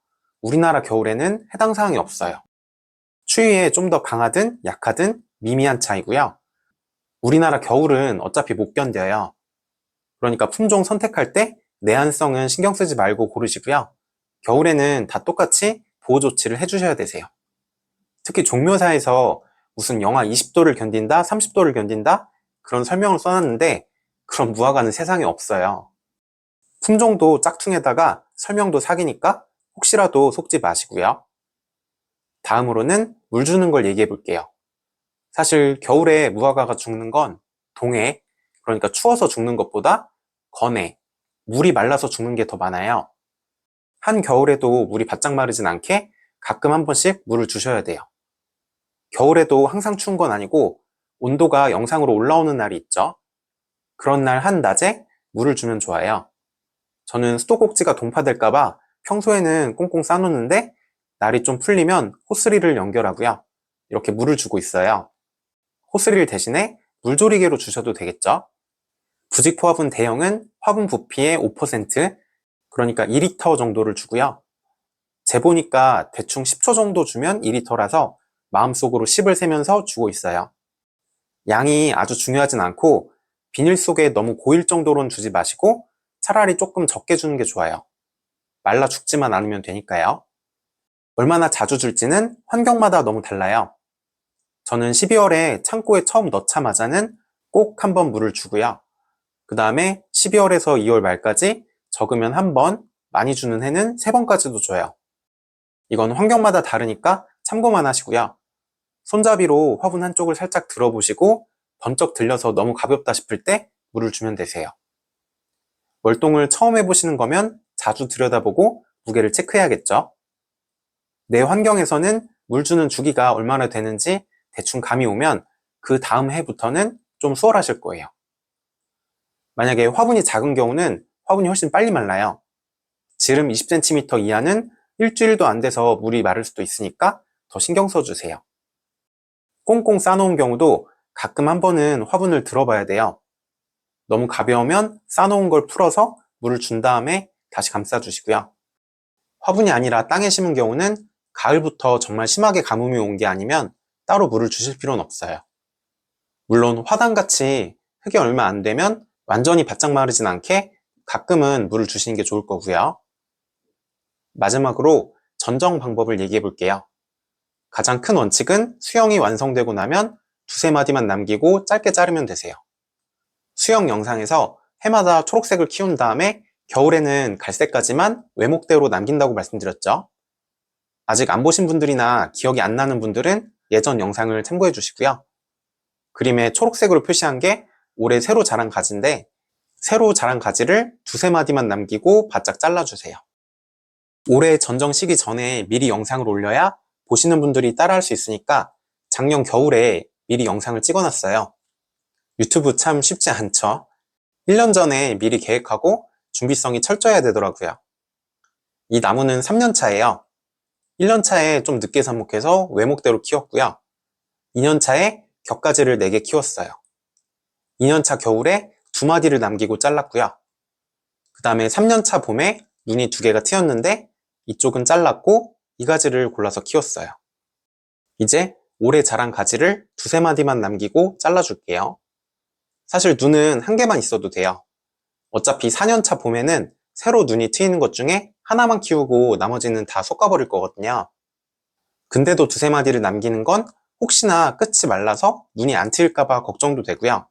우리나라 겨울에는 해당 사항이 없어요. 추위에 좀 더 강하든 약하든 미미한 차이고요. 우리나라 겨울은 어차피 못 견뎌요. 그러니까 품종 선택할 때 내한성은 신경 쓰지 말고 고르시고요. 겨울에는 다 똑같이 보호 조치를 해주셔야 되세요. 특히 종묘사에서 무슨 영하 20도를 견딘다, 30도를 견딘다 그런 설명을 써놨는데 그런 무화과는 세상에 없어요. 품종도 짝퉁에다가 설명도 사기니까 혹시라도 속지 마시고요. 다음으로는 물 주는 걸 얘기해 볼게요. 사실 겨울에 무화과가 죽는 건 동해, 그러니까 추워서 죽는 것보다 건해, 물이 말라서 죽는 게 더 많아요. 한겨울에도 물이 바짝 마르진 않게 가끔 한 번씩 물을 주셔야 돼요. 겨울에도 항상 추운 건 아니고 온도가 영상으로 올라오는 날이 있죠. 그런 날 한낮에 물을 주면 좋아요. 저는 수도꼭지가 동파될까봐 평소에는 꽁꽁 싸놓는데 날이 좀 풀리면 호스리를 연결하고요. 이렇게 물을 주고 있어요. 호스리를 대신에 물조리개로 주셔도 되겠죠. 부직포 화분 대형은 화분 부피의 5%, 그러니까 2리터 정도를 주고요. 재보니까 대충 10초 정도 주면 2리터라서 마음속으로 10을 세면서 주고 있어요. 양이 아주 중요하진 않고 비닐 속에 너무 고일 정도로는 주지 마시고 차라리 조금 적게 주는 게 좋아요. 말라 죽지만 않으면 되니까요. 얼마나 자주 줄지는 환경마다 너무 달라요. 저는 12월에 창고에 처음 넣자마자는 꼭 한번 물을 주고요. 그 다음에 12월에서 2월 말까지 적으면 한 번, 많이 주는 해는 3번까지도 줘요. 이건 환경마다 다르니까 참고만 하시고요. 손잡이로 화분 한쪽을 살짝 들어보시고 번쩍 들려서 너무 가볍다 싶을 때 물을 주면 되세요. 월동을 처음 해보시는 거면 자주 들여다보고 무게를 체크해야겠죠. 내 환경에서는 물 주는 주기가 얼마나 되는지 대충 감이 오면 그 다음 해부터는 좀 수월하실 거예요. 만약에 화분이 작은 경우는 화분이 훨씬 빨리 말라요. 지름 20cm 이하는 일주일도 안 돼서 물이 마를 수도 있으니까 더 신경 써주세요. 꽁꽁 싸놓은 경우도 가끔 한 번은 화분을 들어봐야 돼요. 너무 가벼우면 싸놓은 걸 풀어서 물을 준 다음에 다시 감싸주시고요. 화분이 아니라 땅에 심은 경우는 가을부터 정말 심하게 가뭄이 온 게 아니면 따로 물을 주실 필요는 없어요. 물론 화단같이 흙이 얼마 안 되면 완전히 바짝 마르진 않게 가끔은 물을 주시는 게 좋을 거고요. 마지막으로 전정 방법을 얘기해 볼게요. 가장 큰 원칙은 수영이 완성되고 나면 두세 마디만 남기고 짧게 자르면 되세요. 수영 영상에서 해마다 초록색을 키운 다음에 겨울에는 갈색까지만 외목대로 남긴다고 말씀드렸죠. 아직 안 보신 분들이나 기억이 안 나는 분들은 예전 영상을 참고해 주시고요. 그림에 초록색으로 표시한 게 올해 새로 자란 가지인데 새로 자란 가지를 두세 마디만 남기고 바짝 잘라주세요. 올해 전정 시기 전에 미리 영상을 올려야 보시는 분들이 따라할 수 있으니까 작년 겨울에 미리 영상을 찍어놨어요. 유튜브 참 쉽지 않죠? 1년 전에 미리 계획하고 준비성이 철저해야 되더라고요. 이 나무는 3년 차예요. 1년 차에 좀 늦게 삽목해서 외목대로 키웠고요. 2년 차에 격가지를 4개 키웠어요. 2년 차 겨울에 2마디를 남기고 잘랐고요. 그 다음에 3년 차 봄에 눈이 2개가 트였는데 이쪽은 잘랐고 이 가지를 골라서 키웠어요. 이제 올해 자란 가지를 두세 마디만 남기고 잘라줄게요. 사실 눈은 한 개만 있어도 돼요. 어차피 4년차 봄에는 새로 눈이 트이는 것 중에 하나만 키우고 나머지는 다 솎아버릴 거거든요. 근데도 두세 마디를 남기는 건 혹시나 끝이 말라서 눈이 안 트일까봐 걱정도 되고요.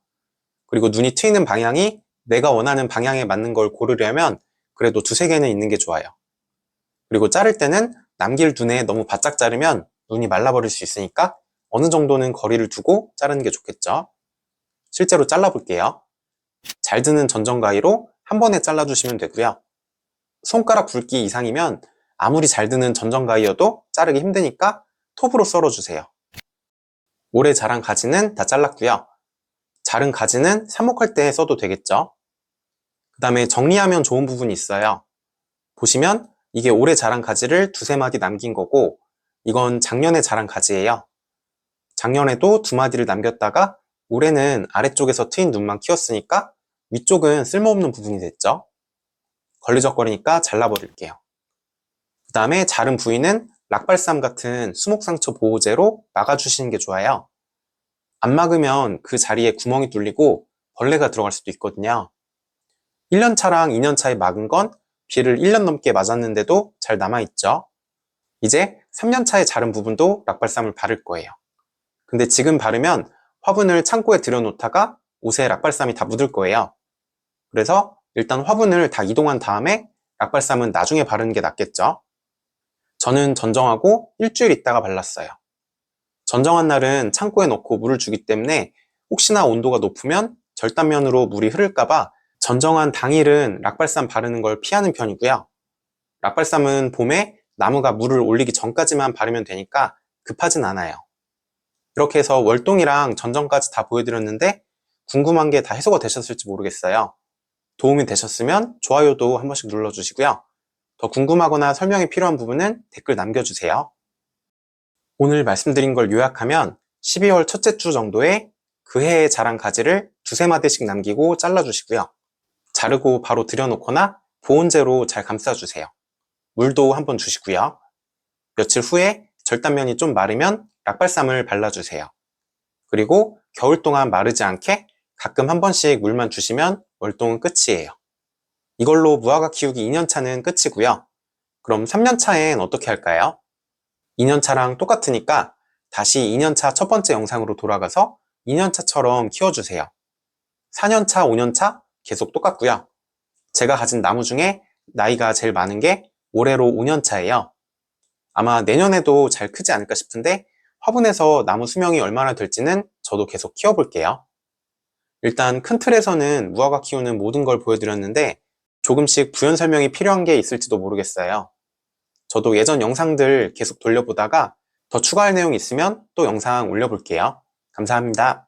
그리고 눈이 트이는 방향이 내가 원하는 방향에 맞는 걸 고르려면 그래도 두세 개는 있는 게 좋아요. 그리고 자를 때는 남길 눈에 너무 바짝 자르면 눈이 말라버릴 수 있으니까 어느 정도는 거리를 두고 자르는 게 좋겠죠. 실제로 잘라볼게요. 잘 드는 전정 가위로 한 번에 잘라주시면 되고요. 손가락 굵기 이상이면 아무리 잘 드는 전정 가위여도 자르기 힘드니까 톱으로 썰어주세요. 올해 자란 가지는 다 잘랐고요. 자른 가지는 삽목할 때 써도 되겠죠. 그 다음에 정리하면 좋은 부분이 있어요. 보시면 이게 올해 자란 가지를 두세 마디 남긴 거고 이건 작년에 자란 가지예요. 작년에도 2마디를 남겼다가 올해는 아래쪽에서 트인 눈만 키웠으니까 위쪽은 쓸모없는 부분이 됐죠. 걸리적거리니까 잘라버릴게요. 그 다음에 자른 부위는 락발삼 같은 수목상처 보호제로 막아주시는 게 좋아요. 안 막으면 그 자리에 구멍이 뚫리고 벌레가 들어갈 수도 있거든요. 1년차랑 2년차에 막은 건 비를 1년 넘게 맞았는데도 잘 남아있죠. 이제 3년차에 자른 부분도 락발삼을 바를 거예요. 근데 지금 바르면 화분을 창고에 들여놓다가 옷에 락발삼이 다 묻을 거예요. 그래서 일단 화분을 다 이동한 다음에 락발삼은 나중에 바르는 게 낫겠죠. 저는 전정하고 일주일 있다가 발랐어요. 전정한 날은 창고에 넣고 물을 주기 때문에 혹시나 온도가 높으면 절단면으로 물이 흐를까봐 전정한 당일은 락발삼 바르는 걸 피하는 편이고요. 락발삼은 봄에 나무가 물을 올리기 전까지만 바르면 되니까 급하진 않아요. 이렇게 해서 월동이랑 전정까지 다 보여드렸는데 궁금한 게 다 해소가 되셨을지 모르겠어요. 도움이 되셨으면 좋아요도 한 번씩 눌러주시고요. 더 궁금하거나 설명이 필요한 부분은 댓글 남겨주세요. 오늘 말씀드린 걸 요약하면 12월 첫째 주 정도에 그 해에 자란 가지를 두세 마디씩 남기고 잘라주시고요. 자르고 바로 들여놓거나 보온재로 잘 감싸주세요. 물도 한번 주시고요. 며칠 후에 절단면이 좀 마르면 락발삼을 발라주세요. 그리고 겨울 동안 마르지 않게 가끔 한 번씩 물만 주시면 월동은 끝이에요. 이걸로 무화과 키우기 2년차는 끝이고요. 그럼 3년차엔 어떻게 할까요? 2년차랑 똑같으니까 다시 2년차 첫 번째 영상으로 돌아가서 2년차처럼 키워주세요. 4년차, 5년차 계속 똑같고요. 제가 가진 나무 중에 나이가 제일 많은 게 올해로 5년차예요. 아마 내년에도 잘 크지 않을까 싶은데 화분에서 나무 수명이 얼마나 될지는 저도 계속 키워볼게요. 일단 큰 틀에서는 무화과 키우는 모든 걸 보여드렸는데 조금씩 부연 설명이 필요한 게 있을지도 모르겠어요. 저도 예전 영상들 계속 돌려보다가 더 추가할 내용이 있으면 또 영상 올려볼게요. 감사합니다.